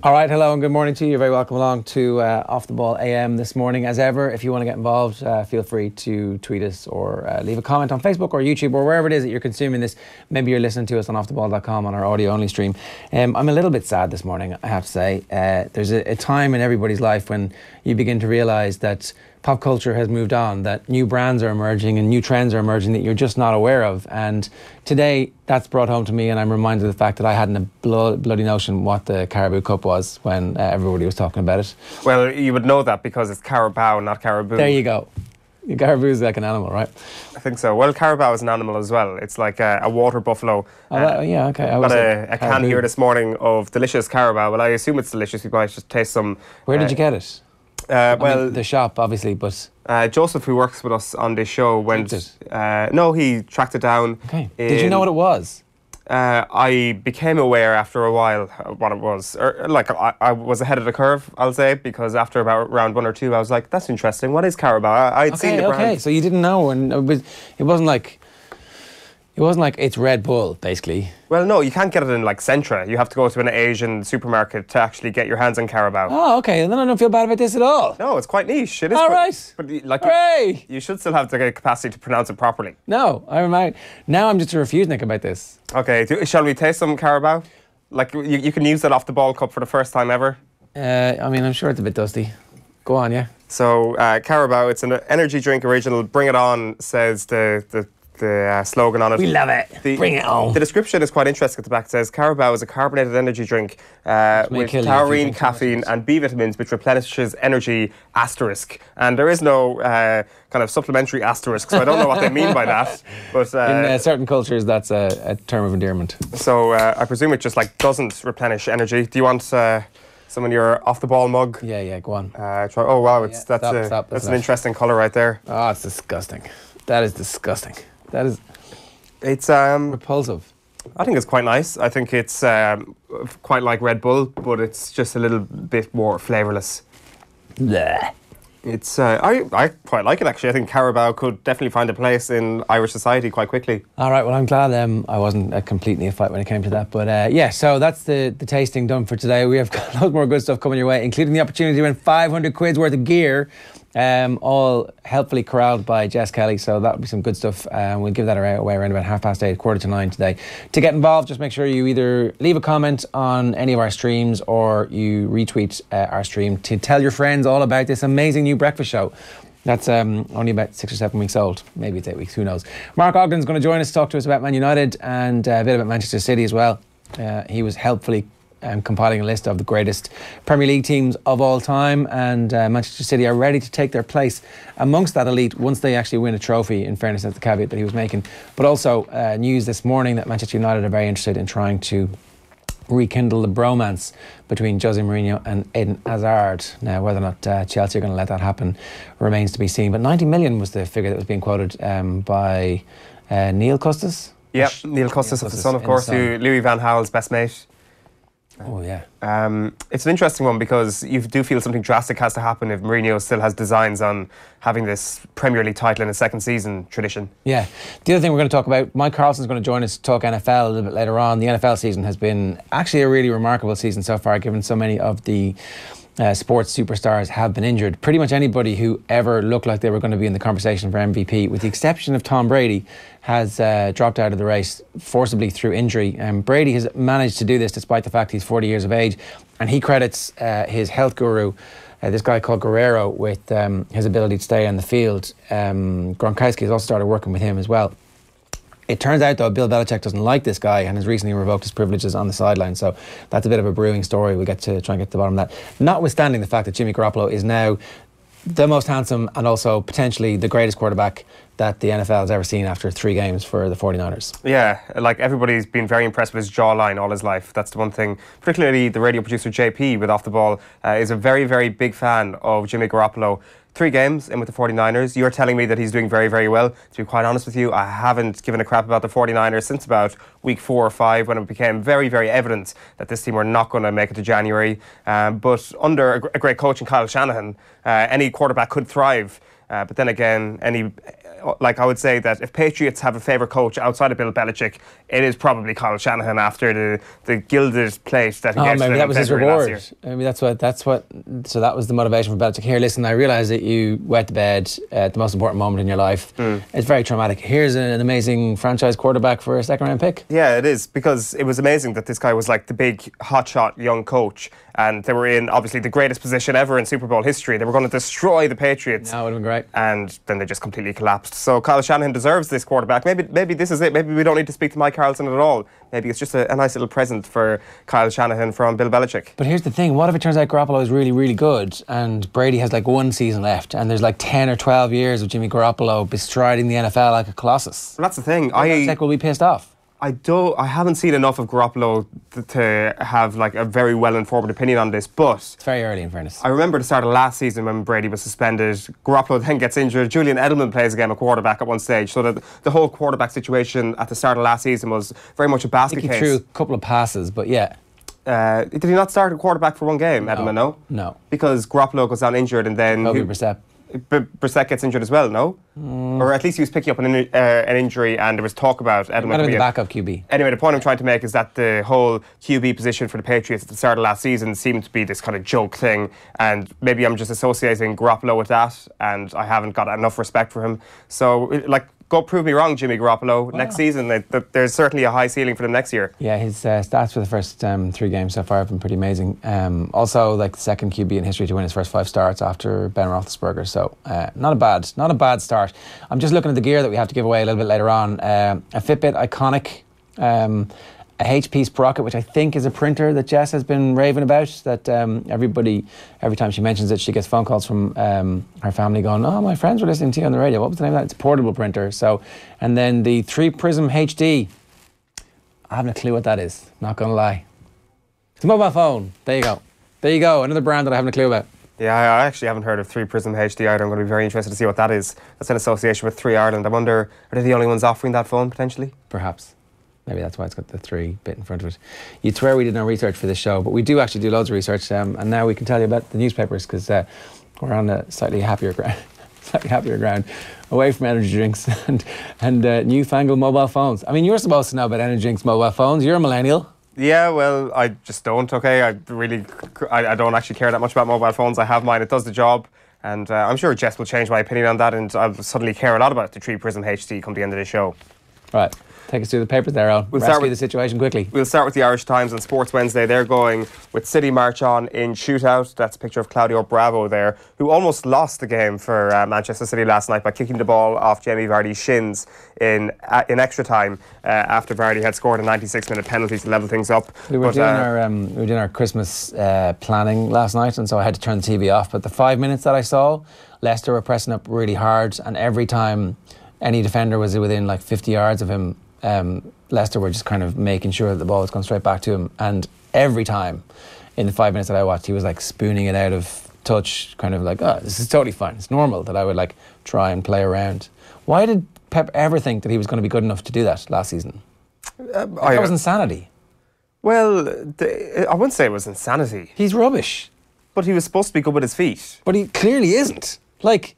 All right, hello and good morning to you. You're very welcome along to Off the Ball AM this morning. As ever, if you want to get involved, feel free to tweet us or leave a comment on Facebook or YouTube or wherever it is that you're consuming this. Maybe you're listening to us on offtheball.com on our audio-only stream. I'm a little bit sad this morning, I have to say. There's a time in everybody's life when you begin to realise that pop culture has moved on, that new brands are emerging and new trends are emerging that you're just not aware of. And today, that's brought home to me, and I'm reminded of the fact that I hadn't a bloody notion what the Caribou Cup was when everybody was talking about it. Well, you would know that because it's Carabao, not Caribou. There you go. Caribou is like an animal, right? I think so. Well, Carabao is an animal as well. It's like a water buffalo. Yeah, okay. I got a can here this morning of delicious Carabao. Well, I assume it's delicious. You might just taste some. Where did you get it? Well, I mean, the shop, obviously, but Joseph, who works with us on this show, went. No, he tracked it down. Okay. Did you know what it was? I became aware after a while what it was. I was ahead of the curve, I'll say, because after about round 1 or 2, I was like, "That's interesting. What is Carabao?" I'd seen the brand. Okay, so you didn't know, and it wasn't like it's Red Bull, basically. Well, no, you can't get it in like Centra. You have to go to an Asian supermarket to actually get your hands on Carabao. Oh, okay. And then I don't feel bad about this at all. No, it's quite niche. It is. All right. But like, hooray! You should still have the capacity to pronounce it properly. No, now I'm just a refusenick about this. Okay, shall we taste some Carabao? Like, you can use that off the ball cup for the first time ever. I mean, I'm sure it's a bit dusty. Go on, yeah. So, Carabao, it's an energy drink original. Bring it on, says the slogan on it. We love it. Bring it on. The description is quite interesting at the back. It says Carabao is a carbonated energy drink with taurine, caffeine and B vitamins which replenishes energy, asterisk. And there is no kind of supplementary asterisk, so I don't know what they mean by that. But in certain cultures, that's a term of endearment. So I presume it just like doesn't replenish energy. Do you want some in your off-the-ball mug? Yeah, go on. Oh, wow, that's an interesting colour right there. Oh, it's disgusting. That is disgusting. It's repulsive. I think it's quite nice. I think it's quite like Red Bull, but it's just a little bit more flavourless. Bleh. It's I quite like it, actually. I think Carabao could definitely find a place in Irish society quite quickly. All right, well, I'm glad I wasn't a complete neophyte when it came to that. But yeah, so that's the tasting done for today. We have got loads more good stuff coming your way, including the opportunity to win 500 quid's worth of gear, all helpfully corralled by Jess Kelly. So that'll be some good stuff. We'll give that away around about 8:30, 8:45 today. To get involved, just make sure you either leave a comment on any of our streams or you retweet our stream to tell your friends all about this amazing new breakfast show. That's only about 6 or 7 weeks old. Maybe it's 8 weeks, who knows. Mark Ogden's going to join us to talk to us about Man United and a bit about Manchester City as well. He was helpfully compiling a list of the greatest Premier League teams of all time, and Manchester City are ready to take their place amongst that elite once they actually win a trophy, in fairness, that's the caveat that he was making. But also news this morning that Manchester United are very interested in trying to rekindle the bromance between José Mourinho and Eden Hazard. Now, whether or not Chelsea are going to let that happen remains to be seen. But 90 million was the figure that was being quoted by Neil Custis. Yep, Neil Custis of The Sun, of course, Louis van Gaal's best mate. Oh, yeah. It's an interesting one because you do feel something drastic has to happen if Mourinho still has designs on having this Premier League title in his second season tradition. Yeah. The other thing we're going to talk about, Mike Carlson is going to join us to talk NFL a little bit later on. The NFL season has been actually a really remarkable season so far, given so many of the sports superstars have been injured. Pretty much anybody who ever looked like they were going to be in the conversation for MVP, with the exception of Tom Brady, has dropped out of the race forcibly through injury. Brady has managed to do this despite the fact he's 40 years of age, and he credits his health guru, this guy called Guerrero, with his ability to stay on the field. Gronkowski has also started working with him as well. It turns out, though, Bill Belichick doesn't like this guy and has recently revoked his privileges on the sideline. So that's a bit of a brewing story. We'll get to try and get to the bottom of that. Notwithstanding the fact that Jimmy Garoppolo is now the most handsome and also potentially the greatest quarterback that the NFL has ever seen after 3 games for the 49ers. Yeah, like everybody's been very impressed with his jawline all his life. That's the one thing. Particularly the radio producer JP with Off the Ball is a very, very big fan of Jimmy Garoppolo. 3 games in with the 49ers. You're telling me that he's doing very, very well. To be quite honest with you, I haven't given a crap about the 49ers since about week 4 or 5, when it became very, very evident that this team were not going to make it to January. But under a great coach in Kyle Shanahan, any quarterback could thrive. But then again, any like I would say that if Patriots have a favourite coach outside of Bill Belichick, it is probably Kyle Shanahan after the gilded plate that he gave to them maybe that was his February last reward. year. Maybe that's what. So that was the motivation for Belichick. Here, listen, I realise that you wet the bed at the most important moment in your life. It's very traumatic. Here's an amazing franchise quarterback for a second round pick. Yeah, it is, because it was amazing that this guy was like the big hotshot young coach, and they were in obviously the greatest position ever in Super Bowl history. They were going to destroy the Patriots. That would have been great. And then they just completely collapsed. So Kyle Shanahan deserves this quarterback. Maybe this is it. Maybe we don't need to speak to Mike Carlson at all. Maybe it's just a nice little present for Kyle Shanahan from Bill Belichick. But here's the thing, what if it turns out Garoppolo is really, really good and Brady has like one season left and there's like 10 or 12 years of Jimmy Garoppolo bestriding the NFL like a colossus? Well, that's the thing. Belichick will be pissed off. I haven't seen enough of Garoppolo to have like a very well-informed opinion on this, but It's very early, in fairness. I remember the start of last season when Brady was suspended. Garoppolo then gets injured. Julian Edelman plays a game of quarterback at one stage, so that the whole quarterback situation at the start of last season was very much a basket case. He threw a couple of passes, but yeah. Did he not start at quarterback for one game, Edelman, no? No. Because Garoppolo goes down injured and then Brissett gets injured as well, no? Or at least he was picking up an injury and there was talk about Edelman. Might have been the backup QB. Anyway, the point I'm trying to make is that the whole QB position for the Patriots at the start of last season seemed to be this kind of joke thing, and maybe I'm just associating Garoppolo with that, and I haven't got enough respect for him. So, like, go prove me wrong, Jimmy Garoppolo. Next season, there's certainly a high ceiling for them next year. Yeah, his stats for the first 3 games so far have been pretty amazing. Also, like the second QB in history to win his first 5 starts after Ben Roethlisberger. So, not a bad start. I'm just looking at the gear that we have to give away a little bit later on. A Fitbit Iconic, a HP Sprocket, which I think is a printer that Jess has been raving about. That everybody, every time she mentions it, she gets phone calls from her family going, "Oh, my friends were listening to you on the radio. What was the name of that?" It's a portable printer. So, and then the 3 Prism HD. I haven't a clue what that is. Not gonna lie. It's a mobile phone. There you go. There you go. Another brand that I haven't a clue about. Yeah, I actually haven't heard of 3 Prism HD either. I'm going to be very interested to see what that is. That's in association with 3 Ireland. I wonder, are they the only ones offering that phone potentially? Perhaps. Maybe that's why it's got the 3 bit in front of it. You'd swear we did no research for this show, but we do actually do loads of research, and now we can tell you about the newspapers, because we're on a slightly happier ground, away from energy drinks and newfangled mobile phones. I mean, you're supposed to know about energy drinks, mobile phones. You're a millennial. Yeah, well, I just don't, okay? I don't actually care that much about mobile phones. I have mine, it does the job. And I'm sure Jess will change my opinion on that, and I'll suddenly care a lot about the 3 Prism HD come the end of the show. Right. Take us through the papers there, Al. Rescue the situation quickly. We'll start with the Irish Times on Sports Wednesday. They're going with City march on in shootout. That's a picture of Claudio Bravo there, who almost lost the game for Manchester City last night by kicking the ball off Jamie Vardy's shins in extra time after Vardy had scored a 96-minute penalty to level things up. We were doing our Christmas planning last night, and so I had to turn the TV off. But the 5 minutes that I saw, Leicester were pressing up really hard, and every time any defender was within like 50 yards of him, Leicester were just kind of making sure that the ball was going straight back to him. And every time in the 5 minutes that I watched, he was like spooning it out of touch, kind of like, "Oh, this is totally fine. It's normal," that I would like try and play around. Why did Pep ever think that he was going to be good enough to do that last season? That was insanity. Well, I wouldn't say it was insanity. He's rubbish. But he was supposed to be good with his feet. But he clearly isn't. Like,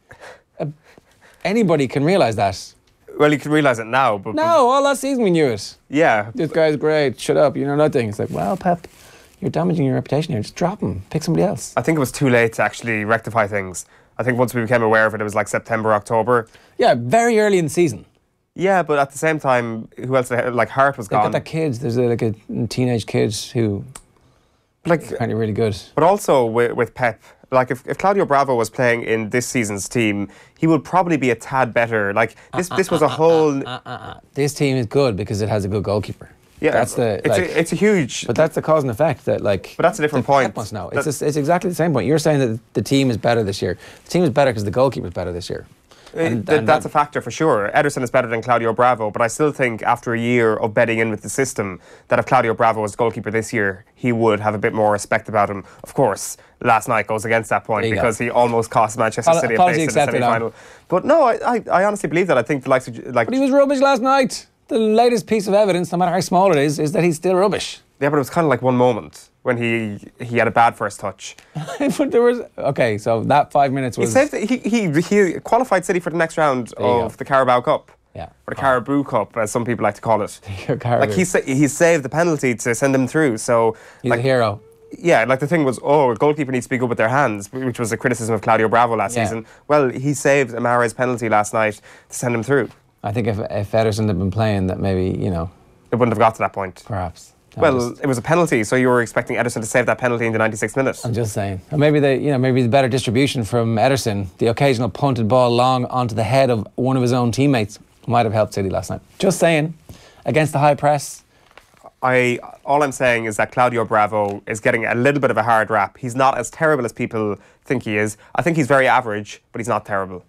anybody can realise that. Well, you can realise it now, but... No, all last season we knew it. Yeah. This guy's great, shut up, you know nothing. It's like, well, Pep, you're damaging your reputation here. Just drop him, pick somebody else. I think it was too late to actually rectify things. I think once we became aware of it, it was like September, October. Yeah, very early in the season. Yeah, but at the same time, who else? Like, Hart was gone. They've got that kid, there's like a teenage kid who... Like, apparently really good. But also with Pep, like if Claudio Bravo was playing in this season's team, he would probably be a tad better. Like this was a whole. This team is good because it has a good goalkeeper. Yeah, that's the. It's a huge. But that's the cause and effect that like. But that's a different point. Pep must know. It's exactly the same point. You're saying that the team is better this year. The team is better because the goalkeeper is better this year. And that's a factor for sure. Ederson is better than Claudio Bravo, but I still think after a year of betting in with the system that if Claudio Bravo was goalkeeper this year, he would have a bit more respect about him. Of course, last night goes against that point because he almost cost Manchester City a place in the semi-final. But no, I honestly believe that. I think the likes of like. But he was rubbish last night. The latest piece of evidence, no matter how small it is that he's still rubbish. Yeah, but it was kind of like one moment when he had a bad first touch. But there was so that 5 minutes was. He qualified City for the next round of the Carabao Cup. Yeah. Or the Carabao Cup, as some people like to call it. Like he saved the penalty to send them through. So he's a hero. Yeah, like the thing was, a goalkeeper needs to be good with their hands, which was a criticism of Claudio Bravo last season. Well, he saved Amara's penalty last night to send him through. I think if Ederson had been playing, that maybe, it wouldn't have got to that point. Perhaps. It was a penalty, so you were expecting Ederson to save that penalty in the 96th minute. I'm just saying. And maybe the better distribution from Ederson, the occasional punted ball long onto the head of one of his own teammates, might have helped City last night. Just saying. Against the high press. All I'm saying is that Claudio Bravo is getting a little bit of a hard rap. He's not as terrible as people think he is. I think he's very average, but he's not terrible.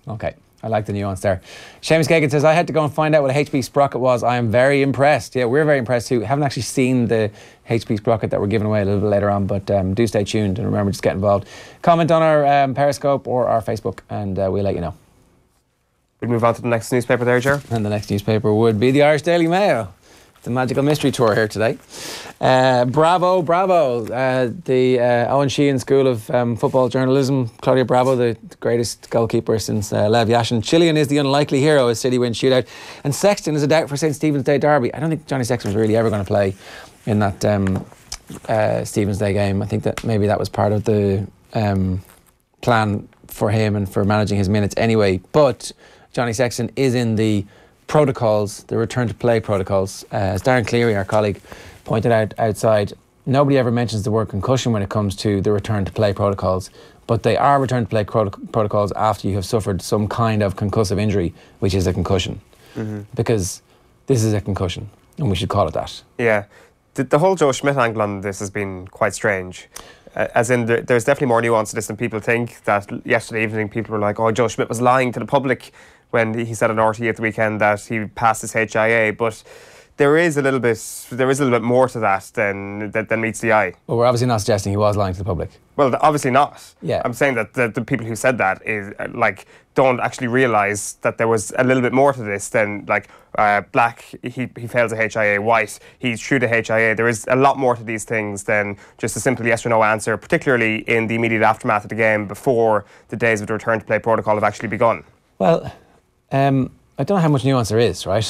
Okay. I like the nuance there. Seamus Kagan says, I had to go and find out what a HB sprocket was. I am very impressed. Yeah, we're very impressed too. Haven't actually seen the HB sprocket that we're giving away a little bit later on, but do stay tuned and remember, just get involved. Comment on our Periscope or our Facebook and we'll let you know. We'll move on to the next newspaper there, Ger. And the next newspaper would be the Irish Daily Mayo. The magical mystery tour here today. Bravo. The Owen Sheehan School of Football Journalism. Claudio Bravo, the greatest goalkeeper since Lev Yashin. Chilean is the unlikely hero as City win shootout. And Sexton is a doubt for St Stephen's Day derby. I don't think Johnny Sexton was really ever going to play in that Stephen's Day game. I think that maybe that was part of the plan for him and for managing his minutes anyway. But Johnny Sexton is in the protocols, the return to play protocols. As Darren Cleary, our colleague, pointed out outside, nobody ever mentions the word concussion when it comes to the return to play protocols, but they are return to play protocols after you have suffered some kind of concussive injury, which is a concussion. Because this is a concussion and we should call it that. Yeah. The whole Joe Schmidt angle on this has been quite strange. As in, there's definitely more nuance to this than people think. That yesterday evening people were like, Joe Schmidt was lying to the public when he said on RTE at the weekend that he passed his HIA, but there is a little bit more to that than meets the eye. Well, we're obviously not suggesting he was lying to the public. Well, obviously not. Yeah. I'm saying that the people who said that is don't actually realise that there was a little bit more to this than Black, he fails a HIA, White, he's true to HIA. There is a lot more to these things than just a simple yes or no answer, particularly in the immediate aftermath of the game before the days of the return to play protocol have actually begun. Well, I don't know how much nuance there is, right?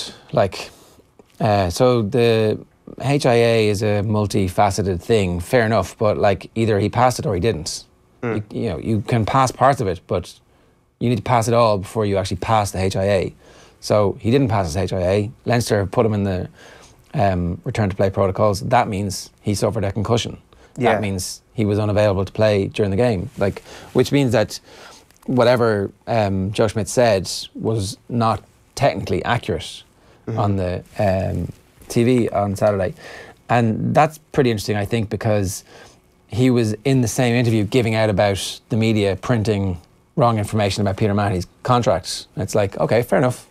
So the HIA is a multifaceted thing, fair enough, but either he passed it or he didn't. You can pass parts of it, but you need to pass it all before you actually pass the HIA. So he didn't pass his HIA. Leinster put him in the return to play protocols. That means he suffered a concussion. Yeah. That means he was unavailable to play during the game. Which means that whatever Joe Schmidt said was not technically accurate on the TV on Saturday. And that's pretty interesting, I think, because he was in the same interview giving out about the media printing wrong information about Peter Mahoney's contract. It's okay, fair enough.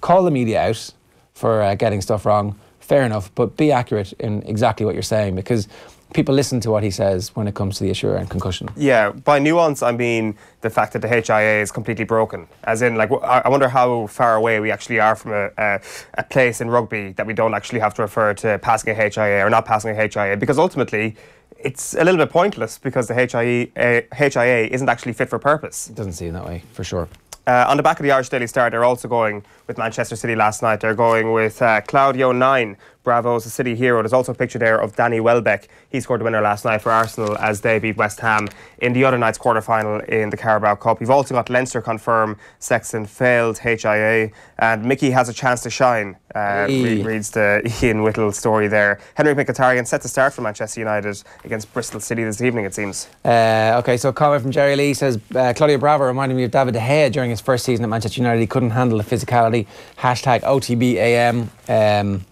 Call the media out for getting stuff wrong, fair enough, but be accurate in exactly what you're saying, because people listen to what he says when it comes to the issue around concussion. Yeah, by nuance, I mean the fact that the HIA is completely broken. As in, I wonder how far away we actually are from a place in rugby that we don't actually have to refer to passing a HIA or not passing a HIA, because ultimately it's a little bit pointless because the HIA isn't actually fit for purpose. It doesn't seem that way, for sure. On the back of the Irish Daily Star, they're also going with Manchester City last night. They're going with Claudio 9. Bravo's a City hero. There's also a picture there of Danny Welbeck. He scored the winner last night for Arsenal as they beat West Ham in the other night's quarter-final in the Carabao Cup. We've also got Leinster confirm Sexton failed HIA and Mickey has a chance to shine. Reads the Ian Whittle story there. Henry Mkhitaryan set to start for Manchester United against Bristol City this evening, it seems. Okay, so a comment from Jerry Lee says, Claudio Bravo reminded me of David De Gea during his first season at Manchester United. He couldn't handle the physicality. Hashtag OTB AM.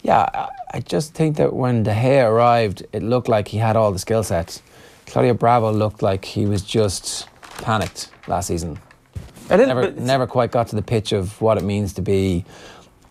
Yeah, I just think that when De Gea arrived, it looked like he had all the skill sets. Claudio Bravo looked like he was just panicked last season. Never quite got to the pitch of what it means to be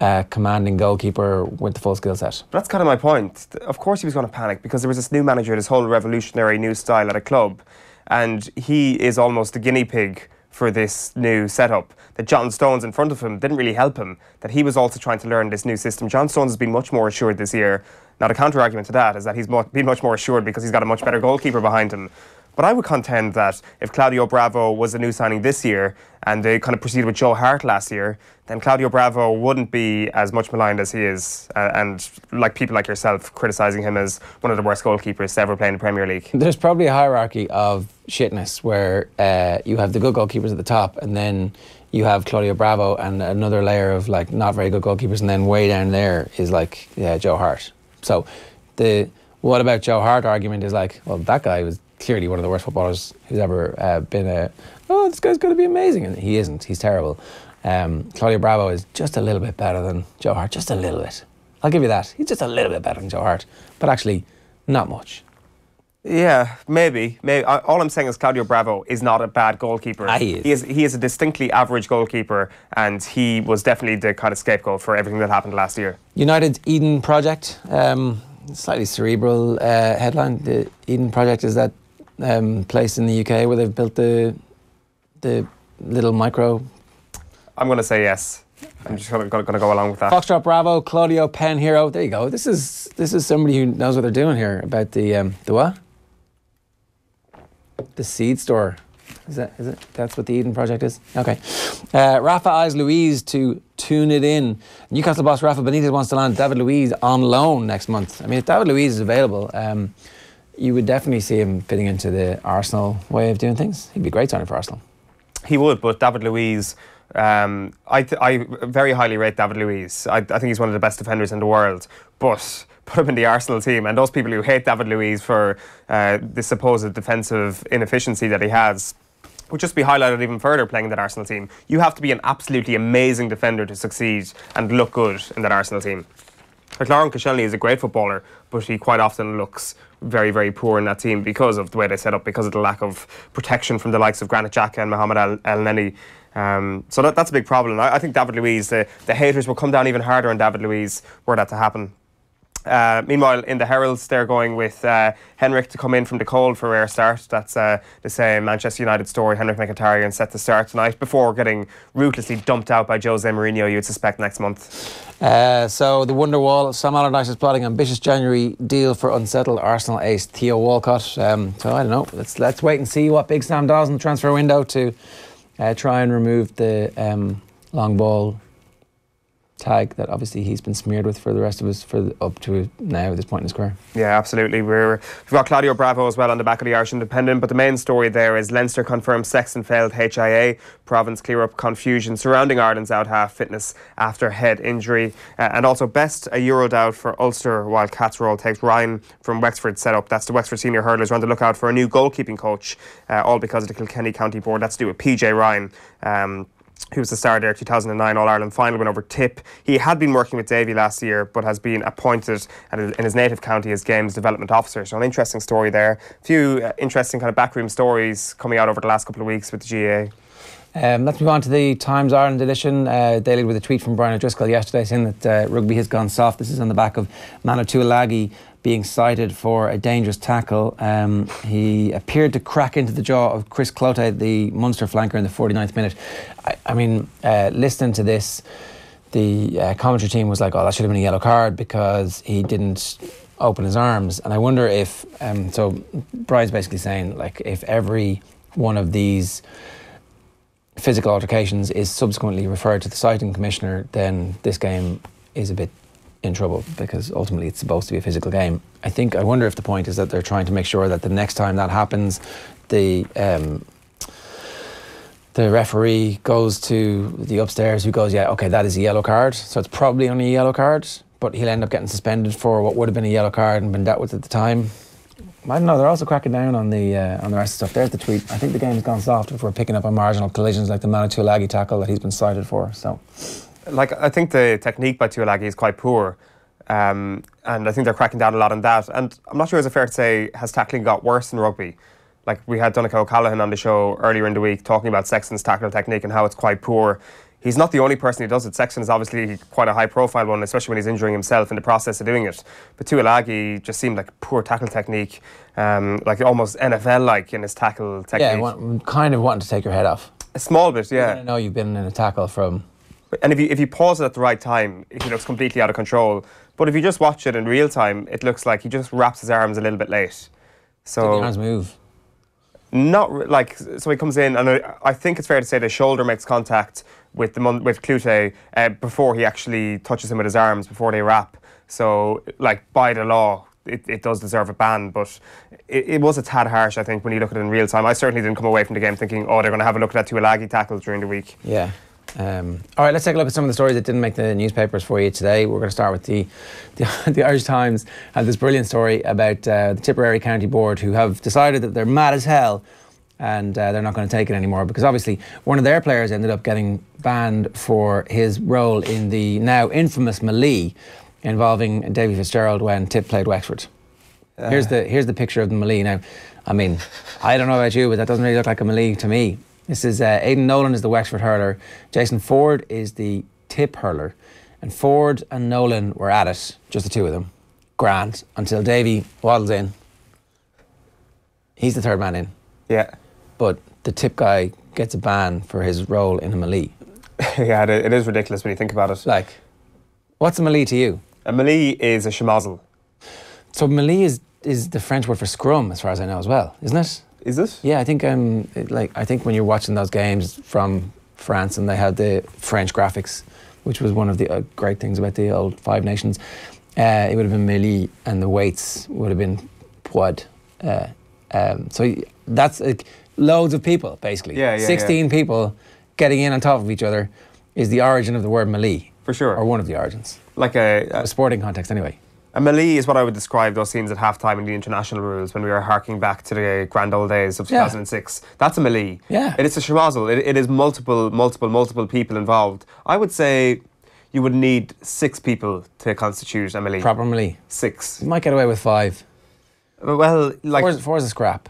a commanding goalkeeper with the full skill set. But that's kind of my point. Of course he was going to panic because there was this new manager, this whole revolutionary new style at a club, and he is almost the guinea pig for this new setup, that John Stones in front of him didn't really help him, that he was also trying to learn this new system. John Stones has been much more assured this year. Now, the counter-argument to that is that he's been much more assured because he's got a much better goalkeeper behind him. But I would contend that if Claudio Bravo was a new signing this year and they kind of proceeded with Joe Hart last year, then Claudio Bravo wouldn't be as much maligned as he is. And like people like yourself criticising him as one of the worst goalkeepers to ever play in the Premier League. There's probably a hierarchy of shitness where you have the good goalkeepers at the top, and then you have Claudio Bravo and another layer of like not very good goalkeepers, and then way down there is like Joe Hart. So the what about Joe Hart argument is like, well, that guy was clearly one of the worst footballers who's ever been this guy's going to be amazing, and he isn't. He's terrible. Claudio Bravo is just a little bit better than Joe Hart, just a little bit. I'll give you that. He's just a little bit better than Joe Hart, but actually not much. Yeah, maybe. All I'm saying is Claudio Bravo is not a bad goalkeeper. He is a distinctly average goalkeeper, and he was definitely the kind of scapegoat for everything that happened last year. United's Eden Project, slightly cerebral headline. The Eden Project is that place in the UK where they've built the little micro. I'm going to say yes. I'm just going to go along with that. Foxtrot Bravo, Claudio Pen Hero. There you go. This is somebody who knows what they're doing here about the what? The seed store. Is it? That's what the Eden Project is? Okay. Rafa eyes Louise to tune it in. Newcastle boss Rafa Benitez wants to land David Luiz on loan next month. I mean, if David Luiz is available, you would definitely see him fitting into the Arsenal way of doing things. He'd be a great signing for Arsenal. He would, but David Luiz, I very highly rate David Luiz. I think he's one of the best defenders in the world, but put him in the Arsenal team, and those people who hate David Luiz for the supposed defensive inefficiency that he has would just be highlighted even further playing in that Arsenal team. You have to be an absolutely amazing defender to succeed and look good in that Arsenal team. Like Lauren Koscielny is a great footballer, but he quite often looks very, very poor in that team because of the way they set up, because of the lack of protection from the likes of Granit Xhaka and Mohamed El Neni. So that's a big problem. I think David Luiz, the haters will come down even harder on David Luiz were that to happen. Meanwhile, in the Heralds, they're going with Henrik to come in from the cold for a rare start. That's the same Manchester United story. Henrik Mkhitaryan set to start tonight before getting ruthlessly dumped out by José Mourinho, you'd suspect, next month. So the Wonderwall, Sam Allardyce is plotting ambitious January deal for unsettled Arsenal ace Theo Walcott. So I don't know. Let's wait and see what Big Sam does in the transfer window to try and remove the long ball tag that obviously he's been smeared with for the rest of us up to now at this point in his career. Yeah, absolutely. We've got Claudio Bravo as well on the back of the Irish Independent, but the main story there is Leinster confirms Sexton failed HIA, province clear up confusion surrounding Ireland's out half fitness after head injury, and also best a Euro doubt for Ulster while Catsroll takes Ryan from Wexford set up. That's the Wexford senior hurlers are on the lookout for a new goalkeeping coach, all because of the Kilkenny County Board. That's to do with PJ Ryan. Who was the star of their 2009 All-Ireland final win over Tip. He had been working with Davy last year, but has been appointed in his native county as Games Development Officer. So an interesting story there. A few interesting kind of backroom stories coming out over the last couple of weeks with the GAA. Let's move on to the Times Ireland edition. Daily with a tweet from Brian O'Driscoll yesterday saying that rugby has gone soft. This is on the back of Manu Tuilagi being cited for a dangerous tackle. He appeared to crack into the jaw of Chris Cloete, the Munster flanker, in the 49th minute. I mean, listening to this, the commentary team was like, oh, that should have been a yellow card because he didn't open his arms. And I wonder if, so Brian's basically saying, like, if every one of these physical altercations is subsequently referred to the citing commissioner, then this game is a bit in trouble because ultimately it's supposed to be a physical game. I wonder if the point is that they're trying to make sure that the next time that happens, the referee goes to the upstairs who goes, yeah, okay, that is a yellow card, so it's probably only a yellow card, but he'll end up getting suspended for what would have been a yellow card and been dealt with at the time. I don't know, they're also cracking down on the rest of the stuff. There's the tweet. I think the game's gone soft if we're picking up on marginal collisions like the Manu Tuilagi tackle that he's been cited for. So, like, I think the technique by Tuilagi is quite poor, and I think they're cracking down a lot on that. And I'm not sure, is it fair to say, has tackling got worse in rugby? Like, we had Donncha O'Callaghan on the show earlier in the week talking about Sexton's tackle technique and how it's quite poor. He's not the only person who does it. Sexton is obviously quite a high-profile one, especially when he's injuring himself in the process of doing it. But Tuilagi just seemed like poor tackle technique, like almost NFL-like in his tackle technique. Yeah, kind of wanting to take your head off. A small bit, yeah. I know you've been in a tackle from... And if you pause it at the right time, he looks completely out of control. But if you just watch it in real time, it looks like he just wraps his arms a little bit late. So did the arms move? Not like, so he comes in, and I think it's fair to say the shoulder makes contact with Clute before he actually touches him with his arms, before they wrap. So, like, by the law, it does deserve a ban, but it was a tad harsh, I think, when you look at it in real time. I certainly didn't come away from the game thinking, oh, they're going to have a look at that Tuilagi tackle during the week. Yeah. All right, let's take a look at some of the stories that didn't make the newspapers for you today. We're going to start with the Irish Times had this brilliant story about the Tipperary County Board, who have decided that they're mad as hell and they're not going to take it anymore, because obviously one of their players ended up getting banned for his role in the now infamous mele involving Davy Fitzgerald when Tip played Wexford. Here's the picture of the mele. Now, I mean, I don't know about you, but that doesn't really look like a mele to me. This is Aidan Nolan is the Wexford hurler, Jason Ford is the Tip hurler, and Ford and Nolan were at it, just the two of them, grand, until Davy waddles in. He's the third man in. Yeah. But the Tip guy gets a ban for his role in a mele. Yeah, it is ridiculous when you think about it. Like, what's a mele to you? A mele is a schmozzle. So mele is the French word for scrum, as far as I know as well, isn't it? Is it? Yeah, I think I think when you're watching those games from France and they had the French graphics, which was one of the great things about the old Five Nations, it would have been mele and the weights would have been poid. So that's loads of people, basically. Yeah, 16 people getting in on top of each other is the origin of the word mele. For sure. Or one of the origins. Like a sporting context, anyway. A mele is what I would describe those scenes at halftime in the international rules when we were harking back to the grand old days of 2006. That's a mele. Yeah. It's a schmozzle. It is multiple people involved. I would say you would need 6 people to constitute a mele. Proper mele. 6. You might get away with 5. Well, like... Four's a scrap.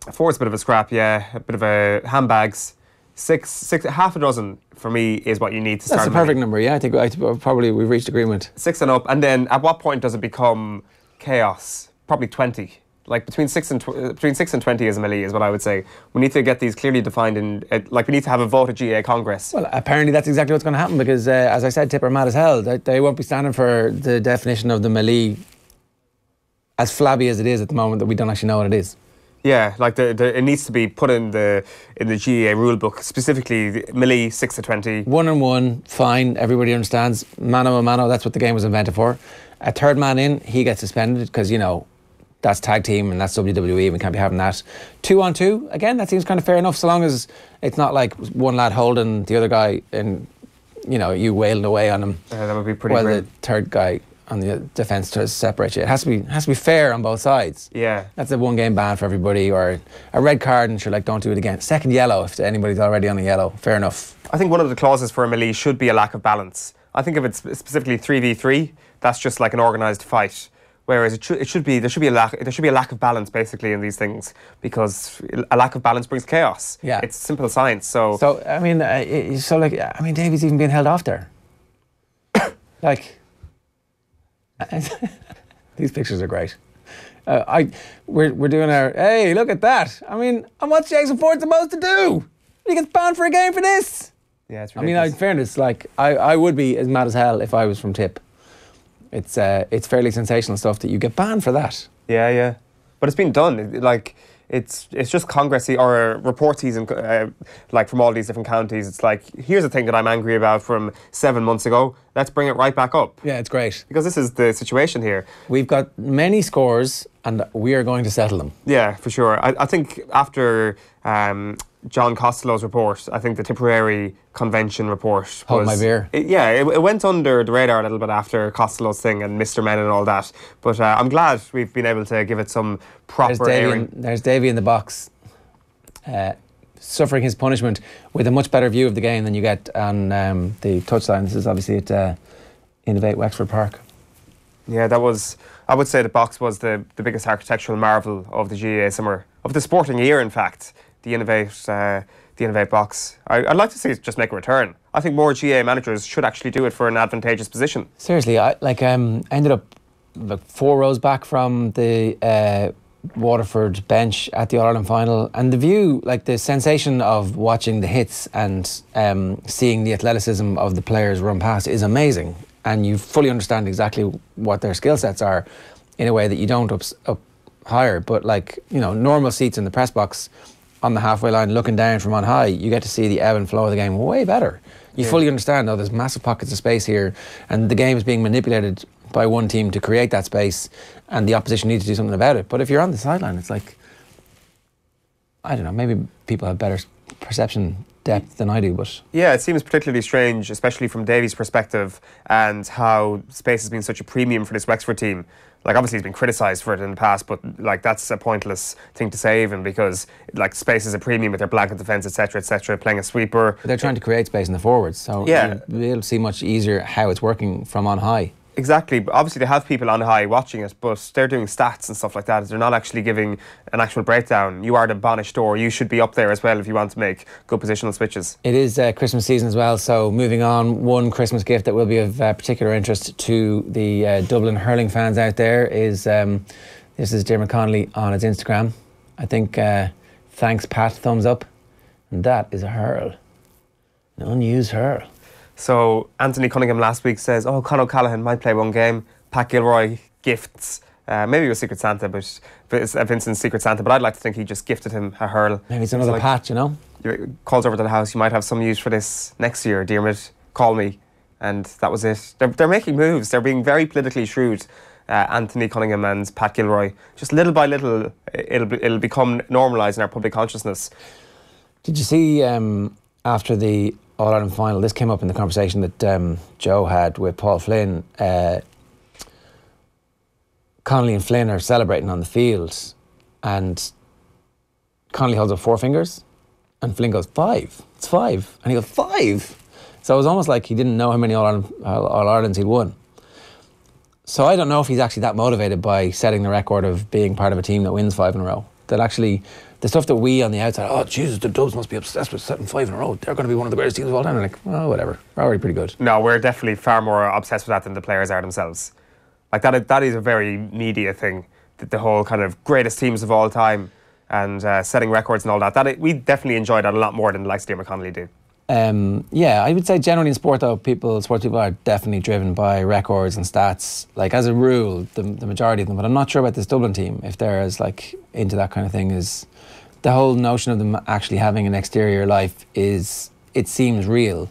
4's a bit of a scrap, yeah. A bit of a handbags. 6, half a dozen for me is what you need to start. That's the perfect number, yeah. I think probably we've reached agreement. 6 and up, and then at what point does it become chaos? Probably 20. Like between 6 and 20 is a mele, is what I would say. We need to get these clearly defined in, like we need to have a vote at GAA Congress. Well, apparently that's exactly what's going to happen because, as I said, Tip are mad as hell. They won't be standing for the definition of the mele, as flabby as it is at the moment, that we don't actually know what it is. Yeah, like it needs to be put in the GAA rule book, specifically the mele 6 to 20. 1-on-1, fine, everybody understands. Mano a mano, that's what the game was invented for. A third man in, he gets suspended because, you know, that's tag team and that's WWE, we can't be having that. 2-on-2, again, that seems kind of fair enough, so long as it's not like one lad holding the other guy and, you know, you wailing away on him. That would be pretty While grim. the third guy on the defence to separate you. It has to be fair on both sides. Yeah. That's a 1-game ban for everybody, or a red card and sure, like, don't do it again. Second yellow if anybody's already on a yellow. Fair enough. I think one of the clauses for a mele should be a lack of balance. I think if it's specifically 3v3, that's just like an organised fight. Whereas there should be a lack of balance basically in these things, because a lack of balance brings chaos. Yeah. It's simple science. So I mean, Davy's even being held off there. Like, these pictures are great. We're doing our, hey, look at that. I mean, and what's Jason Ford supposed to do? He gets banned for a game for this. yeah, it's I mean, ridiculous. in fairness, like, I would be as mad as hell if I was from Tip. It's fairly sensational stuff that you get banned for that. Yeah. But it's been done. Like, it's just congressy or reportees and like from all these different counties. It's like, here's a thing that I'm angry about from 7 months ago. Let's bring it right back up. Yeah, it's great. Because this is the situation here. We've got many scores and we are going to settle them. Yeah, for sure. I think after John Costello's report, I think the Tipperary Convention report was... Hold my beer. It went under the radar a little bit after Costello's thing and Mr. Men and all that. But I'm glad we've been able to give it some proper airing. There's Davy in the box, suffering his punishment with a much better view of the game than you get on the touchline. This is obviously at Innovate Wexford Park. Yeah, that was... I would say the box was the biggest architectural marvel of the GAA summer, of the sporting year, in fact. The Innovate box. I'd like to see it just make a return. I think more GAA managers should actually do it for an advantageous position. Seriously, I ended up like 4 rows back from the Waterford bench at the All-Ireland final, and the view, like the sensation of watching the hits and seeing the athleticism of the players run past is amazing, and you fully understand exactly what their skill sets are in a way that you don't up higher. But like, you know, normal seats in the press box on the halfway line looking down from on high, you get to see the ebb and flow of the game way better. You fully understand, there's massive pockets of space here, and the game is being manipulated by one team to create that space, and the opposition needs to do something about it. But if you're on the sideline, it's like, I don't know, maybe people have better perception depth than I do, but... Yeah, it seems particularly strange, especially from Davy's perspective, and how space has been such a premium for this Wexford team. Like, obviously he's been criticised for it in the past, but like that's a pointless thing to say even, because like space is a premium with their blanket defence, etc., playing a sweeper. But they're trying to create space in the forwards, so yeah, you'll be able to see much easier how it's working from on high. Exactly, but obviously they have people on high watching it, but they're doing stats and stuff like that. They're not actually giving an actual breakdown. You are the banished door. You should be up there as well if you want to make good positional switches. It is Christmas season as well, so moving on, one Christmas gift that will be of particular interest to the Dublin hurling fans out there is, this is Dermot Connolly on his Instagram. I think, thanks Pat, thumbs up. And that is a hurl. An unused hurl. So Anthony Cunningham last week says, oh, Conor O'Callaghan might play one game. Pat Gilroy gifts, maybe it was Secret Santa, but it's Vincent's Secret Santa, but I'd like to think he just gifted him a hurl. Maybe it's another Pat, you know? Calls over to the house, you might have some use for this next year, Dermot, call me. And that was it. They're making moves, they're being very politically shrewd. Anthony Cunningham and Pat Gilroy. Just little by little, it'll become normalised in our public consciousness. Did you see after the All-Ireland final, this came up in the conversation that Joe had with Paul Flynn. Connolly and Flynn are celebrating on the field, and Connolly holds up 4 fingers, and Flynn goes, 5. It's 5. And he goes, 5? So it was almost like he didn't know how many All-Irelands he'd won. So I don't know if he's actually that motivated by setting the record of being part of a team that wins 5 in a row. That actually, the stuff that we on the outside, oh Jesus, the Dubs must be obsessed with setting 5 in a row. They're going to be one of the greatest teams of all time. They're like, oh, whatever. We're already pretty good. No, we're definitely far more obsessed with that than the players are themselves. Like that is a very media thing. The whole kind of greatest teams of all time and setting records and all that. We definitely enjoy that a lot more than the likes of Dermot Connolly do. Yeah, I would say generally in sport though, sports people are definitely driven by records and stats. Like as a rule, the majority of them. But I'm not sure about this Dublin team, if they're as like into that kind of thing. Is the whole notion of them actually having an exterior life it seems real.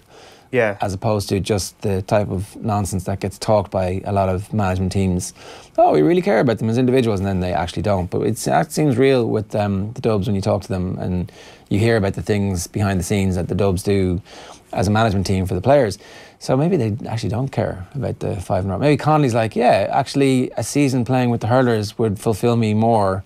Yeah. As opposed to just the type of nonsense that gets talked by a lot of management teams. Oh, we really care about them as individuals, and then they actually don't. But it seems real with the Dubs when you talk to them and you hear about the things behind the scenes that the Dubs do as a management team for the players. So maybe they actually don't care about the 5 in a row. Maybe Connolly's like, yeah, actually a season playing with the hurlers would fulfil me more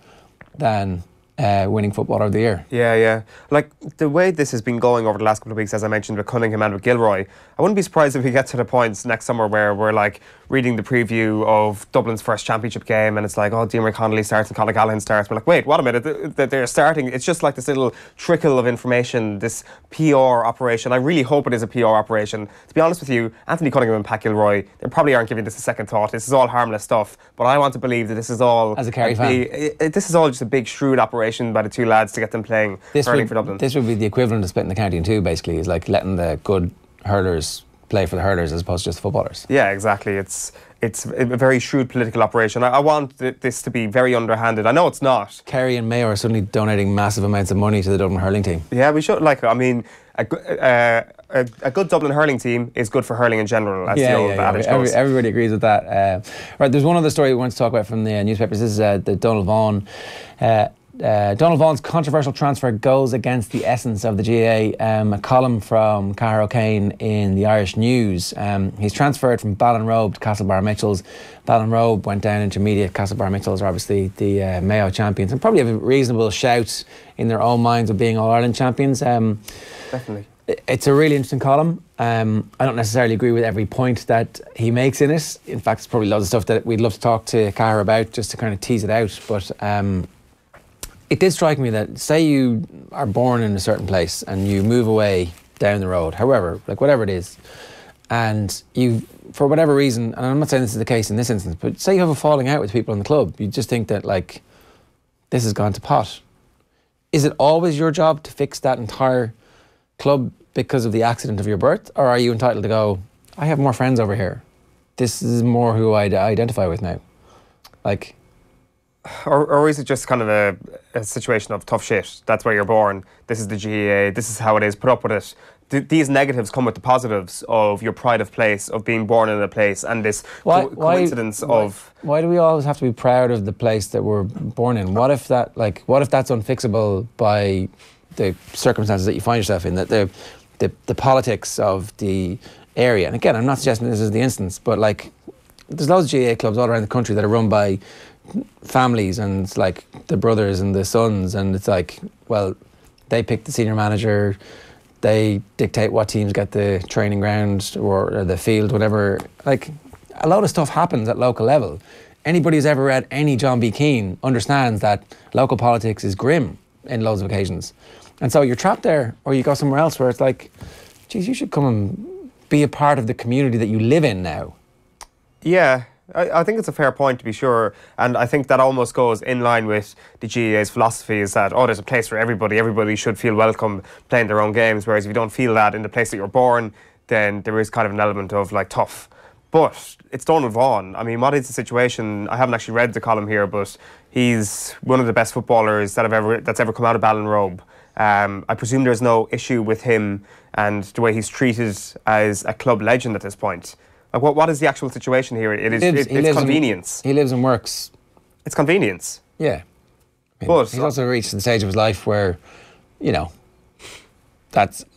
than winning Footballer of the Year. Yeah. Like the way this has been going over the last couple of weeks, as I mentioned, with Cunningham and with Gilroy, I wouldn't be surprised if we get to the point next summer where we're like reading the preview of Dublin's first championship game and it's like, oh, Dermot Connolly starts and Conor O'Callaghan starts. We're like, wait, what a minute, they're starting. It's just like this little trickle of information, this PR operation. I really hope it is a PR operation. To be honest with you, Anthony Cunningham and Pat Gilroy, they probably aren't giving this a second thought. This is all harmless stuff, but I want to believe that this is all... As a Kerry fan. This is all just a big shrewd operation by the 2 lads to get them playing hurling for Dublin. This would be the equivalent of splitting the county in 2, basically. Is like letting the good hurlers play for the hurlers as opposed to just the footballers. Yeah, exactly. It's a very shrewd political operation. I want this to be very underhanded. I know it's not. Kerry and Mayo are suddenly donating massive amounts of money to the Dublin hurling team. Yeah, we should. Like, I mean, a good Dublin hurling team is good for hurling in general, as the old adage goes. Everybody agrees with that. Right, there's one other story we want to talk about from the newspapers. This is the Donald Vaughan. Donald Vaughan's controversial transfer goes against the essence of the GAA. A column from Cahir O'Kane in the Irish News. He's transferred from Ballinrobe to Castlebar Mitchells. Ballinrobe went down intermediate. Castlebar Mitchells are obviously the Mayo champions and probably have a reasonable shout in their own minds of being All-Ireland champions. Definitely. It's a really interesting column. I don't necessarily agree with every point that he makes in it. In fact, it's probably loads of stuff that we'd love to talk to Cahir about just to kind of tease it out. But it did strike me that, say you are born in a certain place and you move away down the road, however, like whatever it is, and you, for whatever reason, and I'm not saying this is the case in this instance, but say you have a falling out with people in the club, you just think that like this has gone to pot. Is it always your job to fix that entire club because of the accident of your birth? Or are you entitled to go, I have more friends over here. This is more who I identify with now. Like... Or is it just kind of a situation of tough shit? That's where you're born. This is the GAA. This is how it is. Put up with it. These negatives come with the positives of your pride of place, of being born in a place, and this coincidence of... Why do we always have to be proud of the place that we're born in? What if that's unfixable by the circumstances that you find yourself in? That the politics of the area. And again, I'm not suggesting this is the instance, but like, there's loads of GAA clubs all around the country that are run by families and like the brothers and the sons, and it's like, well, they pick the senior manager, they dictate what teams get the training ground or the field, whatever. Like, a lot of stuff happens at local level. Anybody who's ever read any John B. Keane understands that local politics is grim in loads of occasions. And so you're trapped there, or you go somewhere else where it's like, geez, you should come and be a part of the community that you live in now. Yeah. I think it's a fair point, to be sure, and I think that almost goes in line with the GAA's philosophy, is that, there's a place for everybody should feel welcome playing their own games, whereas if you don't feel that in the place that you're born, then there is kind of an element of like tough. But it's Donald Vaughan. I mean, what is the situation? I haven't actually read the column here, but he's one of the best footballers that's ever come out of Ballinrobe. I presume there's no issue with him and the way he's treated as a club legend at this point. Like, what is the actual situation here? It's convenience. He lives and works. It's convenience. Yeah. I mean, but he's also reached the stage of his life where, you know,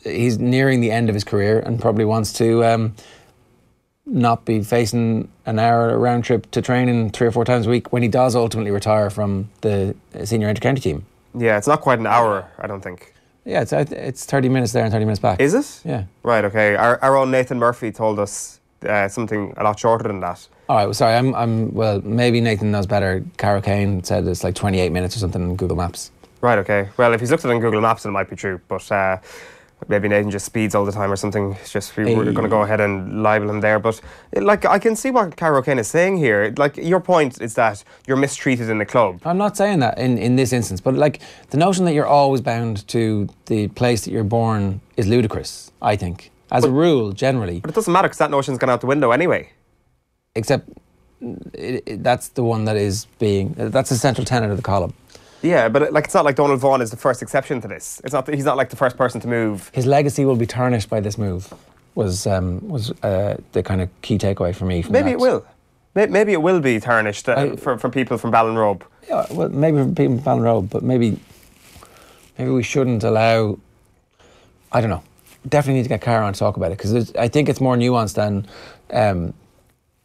he's nearing the end of his career and probably wants to not be facing an hour round trip to training 3 or 4 times a week when he does ultimately retire from the senior inter-county team. Yeah, it's not quite an hour, I don't think. Yeah, it's 30 minutes there and 30 minutes back. Is it? Yeah. Right, okay. Our own Nathan Murphy told us something a lot shorter than that. All right, well, sorry, well, maybe Nathan knows better. Cara Kane said it's like 28 minutes or something on Google Maps. Right, okay. Well, if he's looked at it on Google Maps, it might be true, but maybe Nathan just speeds all the time or something. It's just, we're going to go ahead and libel him there. But like, I can see what Cara Kane is saying here. Like, your point is that you're mistreated in the club. I'm not saying that in this instance, but like, the notion that you're always bound to the place that you're born is ludicrous, I think. As a rule, generally. But it doesn't matter, because that notion's gone out the window anyway. Except that's the one that is that's the central tenet of the column. Yeah, but it's not like Donald Vaughan is the first exception to this. He's not like the first person to move. His legacy will be tarnished by this move, was the kind of key takeaway for me. Maybe it will. Maybe it will be tarnished for people from Ballinrobe. Yeah, well, maybe for people from Ballinrobe, but maybe we shouldn't allow, I don't know. Definitely need to get Cara on to talk about it, because I think it's more nuanced than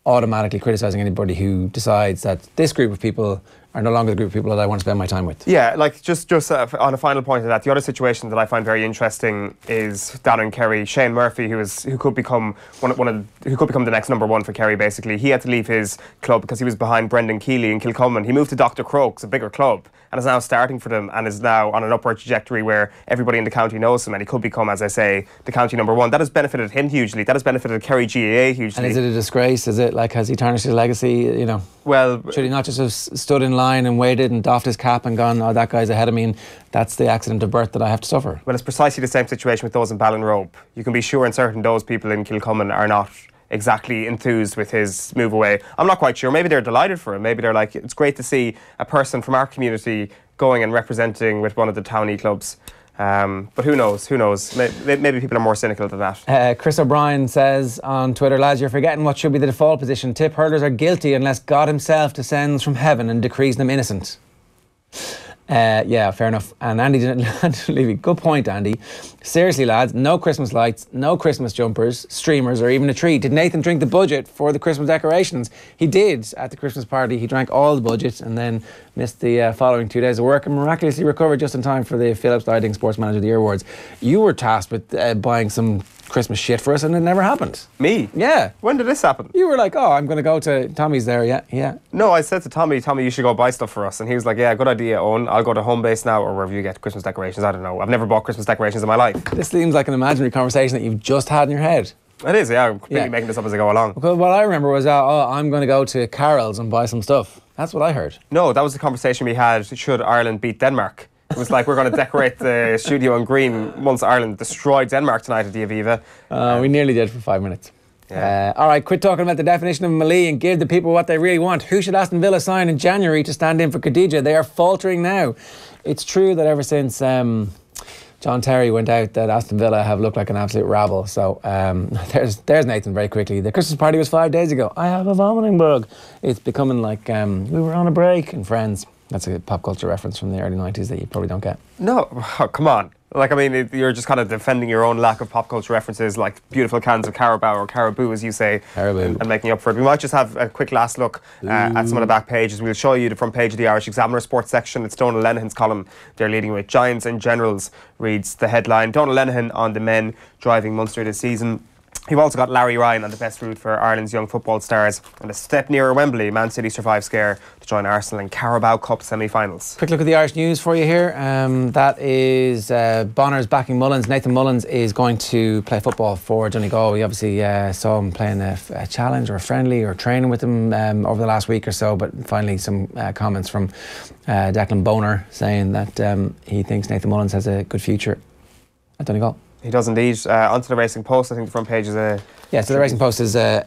automatically criticising anybody who decides that this group of people are no longer the group of people that I want to spend my time with. Yeah, like just on a final point of that, the other situation that I find very interesting is down in Kerry, Shane Murphy, who could become who could become the next number one for Kerry. Basically, he had to leave his club because he was behind Brendan Keeley in Kilcummin. He moved to Dr. Croke's, a bigger club, and is now starting for them, and is now on an upward trajectory where everybody in the county knows him, and he could become, as I say, the county number one. That has benefited him hugely. That has benefited Kerry GAA hugely. And is it a disgrace? Is it like, has he tarnished his legacy? You know, well, should he not just have stood in line and waited and doffed his cap and gone, oh, that guy's ahead of me, and that's the accident of birth that I have to suffer? Well, it's precisely the same situation with those in Ballinrobe. You can be sure and certain those people in Kilcummin are not exactly enthused with his move away. I'm not quite sure. Maybe they're delighted for him. Maybe they're like, it's great to see a person from our community going and representing with one of the townie clubs. But who knows? Maybe people are more cynical than that. Chris O'Brien says on Twitter, lads, you're forgetting what should be the default position. Tip hurlers are guilty unless God himself descends from heaven and decrees them innocent. Yeah, fair enough. And Andy didn't leave me. Good point, Andy. Seriously, lads, no Christmas lights, no Christmas jumpers, streamers, or even a tree. Did Nathan drink the budget for the Christmas decorations? He did at the Christmas party. He drank all the budget and then missed the following 2 days of work and miraculously recovered just in time for the Phillips Lighting Sports Manager of the Year Awards. You were tasked with buying some Christmas shit for us, and it never happened. Me? Yeah. When did this happen? You were like, oh, I'm going to go to Tommy's there, yeah. No, I said to Tommy, you should go buy stuff for us. And he was like, yeah, good idea, Owen. I'll go to Home Base now, or wherever you get Christmas decorations. I don't know. I've never bought Christmas decorations in my life. This seems like an imaginary conversation that you've just had in your head. It is, yeah. I'm completely making this up as I go along. Well, what I remember was, I'm going to go to Carol's and buy some stuff. That's what I heard. No, that was the conversation we had. Should Ireland beat Denmark? It was like, we're going to decorate the studio in green once Ireland destroyed Denmark tonight at the Aviva. We nearly did for 5 minutes. Yeah. All right, quit talking about the definition of mele and give the people what they really want. Who should Aston Villa sign in January to stand in for Khadija? They are faltering now. It's true that ever since John Terry went out, that Aston Villa have looked like an absolute rabble. So there's Nathan very quickly. The Christmas party was 5 days ago. I have a vomiting bug. It's becoming like we were on a break and Friends. That's a pop culture reference from the early 90s that you probably don't get. No, oh, come on. Like, I mean, you're just kind of defending your own lack of pop culture references, like beautiful cans of Carabao or Caribou, as you say, and making up for it. We might just have a quick last look at some of the back pages. We'll show you the front page of the Irish Examiner sports section. It's Donal Lenihan's column. They're leading with Giants and Generals, reads the headline. Donal Lenihan on the men driving Munster this season. You've also got Larry Ryan on the best route for Ireland's young football stars. And a step nearer Wembley, Man City survive scare to join Arsenal in Carabao Cup semi-finals. Quick look at the Irish news for you here. That is Bonner's backing Mullins. Nathan Mullins is going to play football for Donegal. We obviously saw him playing a challenge or a friendly or training with him over the last week or so. But finally some comments from Declan Bonner saying that he thinks Nathan Mullins has a good future at Donegal. He does indeed. Onto the Racing Post, I think the front page is a... Yeah, so the Racing Post is a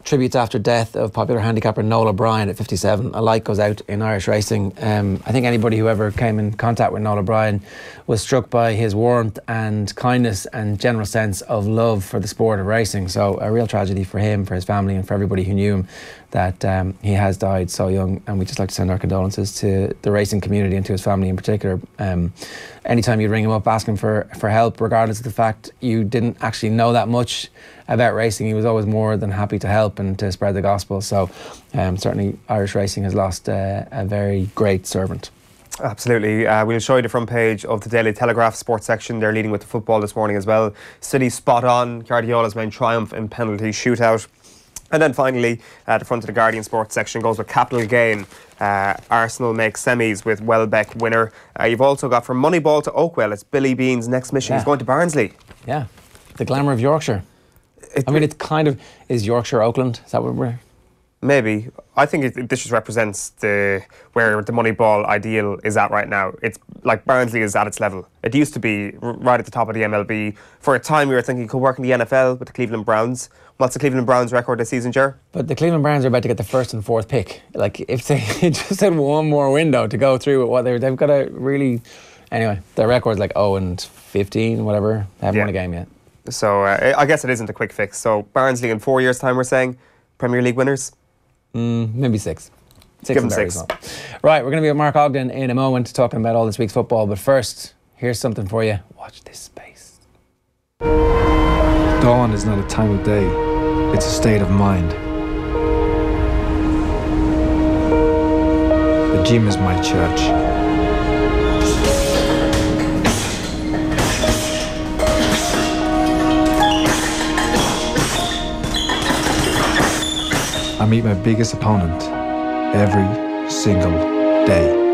tribute after death of popular handicapper Noel O'Brien at 57. A light goes out in Irish racing. I think anybody who ever came in contact with Noel O'Brien was struck by his warmth and kindness and general sense of love for the sport of racing. So a real tragedy for him, for his family and for everybody who knew him, that he has died so young, and we'd just like to send our condolences to the racing community and to his family in particular. Anytime you ring him up, ask him for help, regardless of the fact you didn't actually know that much about racing, he was always more than happy to help and to spread the gospel. So certainly Irish racing has lost a very great servant. Absolutely. We'll show you the front page of the Daily Telegraph sports section. They're leading with the football this morning as well. City spot on, Guardiola's main triumph in penalty shootout. And then finally, the front of the Guardian sports section goes with capital gain. Arsenal makes semis with Welbeck winner. You've also got from Moneyball to Oakwell, it's Billy Bean's next mission. He's going to Barnsley. Yeah, the glamour of Yorkshire. I mean, it's kind of, is Yorkshire Oakland? Is that what we're... Maybe. I think this just represents where the Moneyball ideal is at right now. It's like Barnsley is at its level. It used to be right at the top of the MLB. For a time we were thinking it could work in the NFL with the Cleveland Browns. What's the Cleveland Browns record this season, Ger? But the Cleveland Browns are about to get the first and fourth pick. Like, if they just had one more window to go through with what they've got to really... Anyway, their record's like 0-15, whatever. They haven't won a game yet. So I guess it isn't a quick fix. So Barnsley in 4 years' time, we're saying Premier League winners? Maybe 6. Give them 6. Right, we're going to be with Mark Ogden in a moment talking about all this week's football. But first, here's something for you. Watch this space. Dawn is not a time of day. It's a state of mind. The gym is my church. I meet my biggest opponent every single day.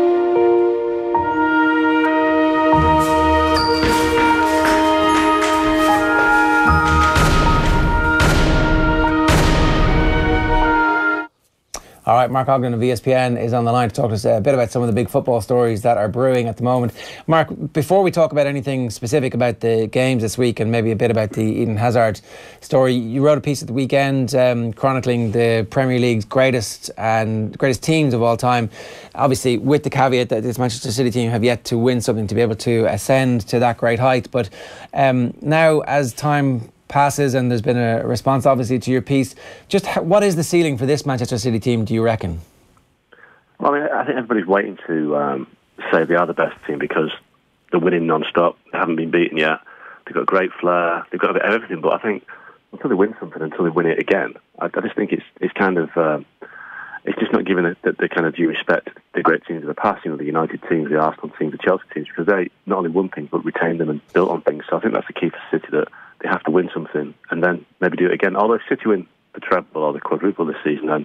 All right, Mark Ogden of ESPN is on the line to talk to us a bit about some of the big football stories that are brewing at the moment. Mark, before we talk about anything specific about the games this week and maybe a bit about the Eden Hazard story, you wrote a piece at the weekend chronicling the Premier League's greatest teams of all time. Obviously, with the caveat that this Manchester City team have yet to win something to be able to ascend to that great height. But now, as time passes and there's been a response obviously to your piece, just what is the ceiling for this Manchester City team, do you reckon? Well, I mean, I think everybody's waiting to say they are the best team because they're winning non-stop. They haven't been beaten yet. They've got great flair. They've got a bit of everything. But I think until they win something, until they win it again, I just think it's kind of it's just not giving the kind of due respect to the great teams of the past. You know, the United teams, the Arsenal teams, the Chelsea teams, because they not only won things but retained them and built on things. So I think that's the key for City, that they have to win something and then maybe do it again. Although if City win the treble or the quadruple this season, then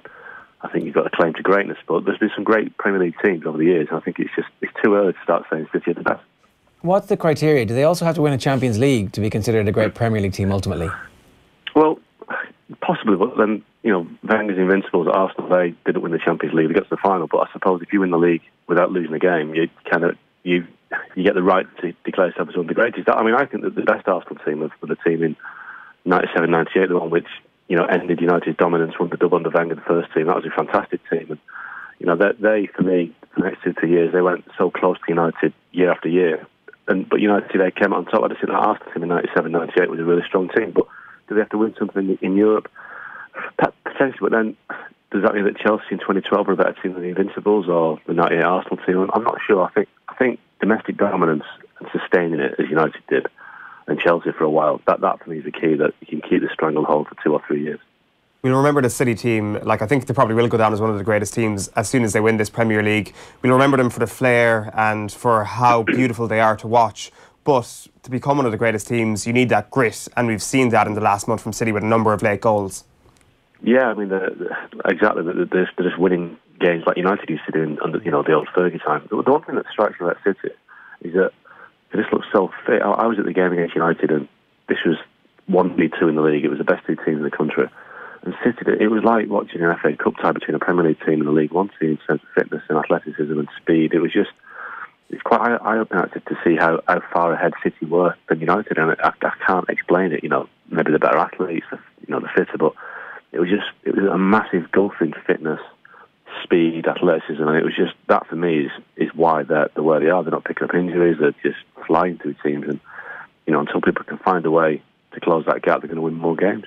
I think you've got a claim to greatness. But there's been some great Premier League teams over the years, and I think it's too early to start saying City are the best. What's the criteria? Do they also have to win a Champions League to be considered a great Premier League team ultimately? Well, Possibly, but then, Wenger's Invincibles at Arsenal, they didn't win the Champions League. They got to the final, but I suppose if you win the league without losing a game, you get the right to declare yourself as one of the greatest. I think that the best Arsenal team was the team in 97-98, the one which, ended United's dominance, won the double under Wenger, the first team. That was a fantastic team. And, they, for me, the next 2 years, they went so close to United year after year. But United, they came out on top. I just think that Arsenal team in 97-98 was a really strong team. But do they have to win something in Europe? Potentially, but then does that mean that Chelsea in 2012 were a better team than the Invincibles or the 98 Arsenal team? I'm not sure. I think domestic dominance and sustaining it as United did, and Chelsea for a while, that for me is the key, that you can keep the stranglehold for 2 or 3 years. We'll remember the City team, I think they probably will go down as one of the greatest teams as soon as they win this Premier League. We'll remember them for the flair and for how beautiful they are to watch. But to become one of the greatest teams, you need that grit, and we've seen that in the last month from City with a number of late goals. Yeah, Exactly. They're just winning games like United used to do under the old Fergie time. The one thing that strikes me about City is that they just look so fit. I was at the game against United, and this was 1v2 in the league. It was the best 2 teams in the country. And City, it was like watching an FA Cup tie between a Premier League team and a League One team in terms of fitness and athleticism and speed. It's quite eye-opening to see how far ahead City were than United, and I can't explain it. Maybe the better athletes, the fitter, but it was a massive gulf in fitness, speed, athleticism, and it was just that for me is why they're where they are. They're not picking up injuries; they're just flying through teams, and until people can find a way to close that gap, they're going to win more games.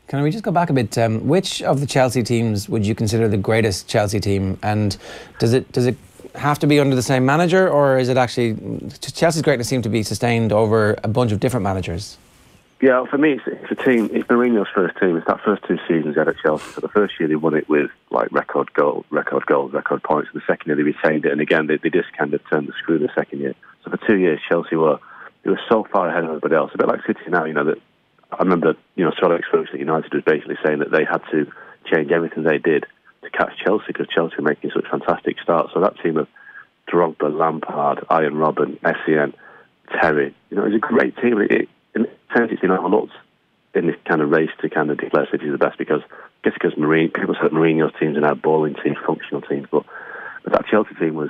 Can we just go back a bit? Which of the Chelsea teams would you consider the greatest Chelsea team? And does it have to be under the same manager, or is it actually Chelsea's greatness seem to be sustained over a bunch of different managers? Yeah, for me, it's a team. It's Mourinho's first team. It's that first 2 seasons he had at Chelsea. So the first year they won it with record goals, record points. And the second year they retained it, and again they just kind of turned the screw the second year. So for 2 years, Chelsea were so far ahead of everybody else. A bit like City now. That I remember, Sir Alex Ferguson at United was basically saying that they had to change everything they did to catch Chelsea because Chelsea were making such fantastic starts. So that team of Drogba, Lampard, Ian Robben, Essien, Terry, it was a great team. In a sense, it's been overlooked in this kind of race to kind of declare City the best because people said Mourinho's teams are now balling teams, functional teams, but that Chelsea team was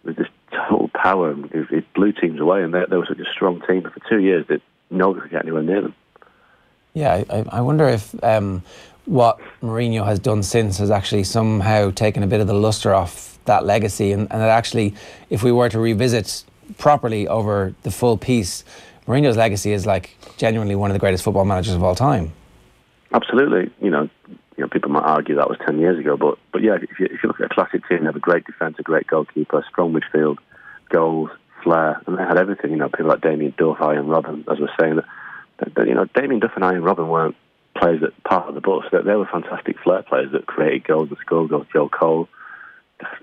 just total power. It blew teams away, and they were such a strong team. But for 2 years, nobody could get anywhere near them. Yeah, I wonder if what Mourinho has done since has actually somehow taken a bit of the lustre off that legacy, and that actually, if we were to revisit properly over the full piece, Mourinho's legacy is genuinely one of the greatest football managers of all time. Absolutely. People might argue that was 10 years ago, but yeah, if you look at a classic team, they have a great defence, a great goalkeeper, strong midfield, goals, flair, and they had everything. People like Damien Duff, Ian Robben, as we're saying, that Damien Duff and Ian Robben weren't players that part of the bus. They were fantastic flair players that created goals and scored goals. Joe Cole.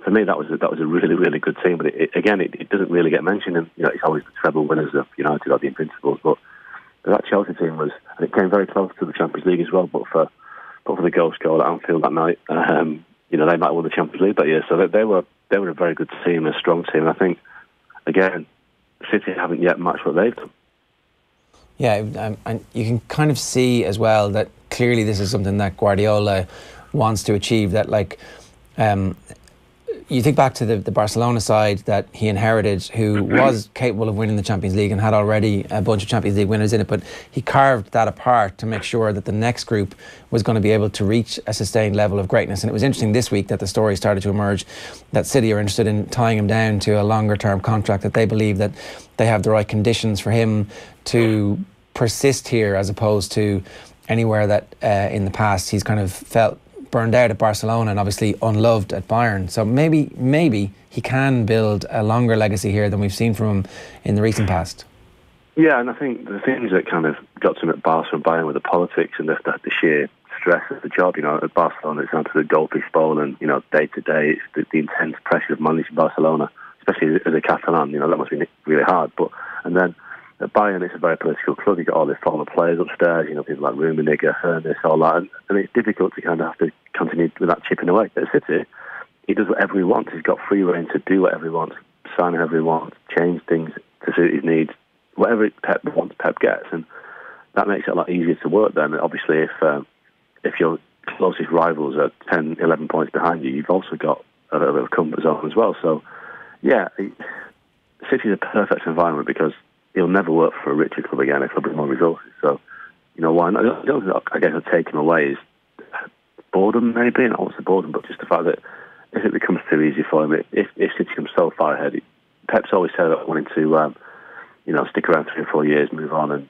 For me, that was a really, really good team. But it doesn't really get mentioned. And it's always the treble winners of United or the Invincibles. But that Chelsea team was, and it came very close to the Champions League as well. But for the goal scored at Anfield that night, they might have won the Champions League that year. So they were a very good team, a strong team. And I think again, City haven't yet matched what they've done. Yeah, and you can kind of see as well that clearly this is something that Guardiola wants to achieve. That you think back to the Barcelona side that he inherited, who was capable of winning the Champions League and had already a bunch of Champions League winners in it, but he carved that apart to make sure that the next group was going to be able to reach a sustained level of greatness. And it was interesting this week that the story started to emerge that City are interested in tying him down to a longer term contract, that they believe that they have the right conditions for him to persist here, as opposed to anywhere that in the past he's kind of felt burned out at Barcelona and obviously unloved at Bayern. So maybe he can build a longer legacy here than we've seen from him in the recent past. Yeah, and I think the things that kind of got to him at Barca and Bayern were the politics and the sheer stress of the job. At Barcelona it's down to the goalpost and day to day it's the intense pressure of managing Barcelona, especially as a Catalan. That must be really hard. And then at Bayern, it's a very political club. You've got all the former players upstairs, people like Rummenigge, Hoeneß, all that. And it's difficult to kind of have to continue with that chipping away. At City, he does whatever he wants. He's got free rein to do whatever he wants, sign whoever he wants, change things to suit his needs. Whatever Pep wants, Pep gets. And that makes it a lot easier to work then. Obviously, if if your closest rivals are 10, 11 points behind you, you've also got a little bit of comfort zone as well. So, yeah, City is a perfect environment because he'll never work for a richer club again, a club with more resources. So, why not? The only thing I guess I've taken away is boredom, maybe, and also boredom, but just the fact that if it becomes too easy for him, if City comes so far ahead, Pep's always said about wanting to, stick around 3 or 4 years, move on, and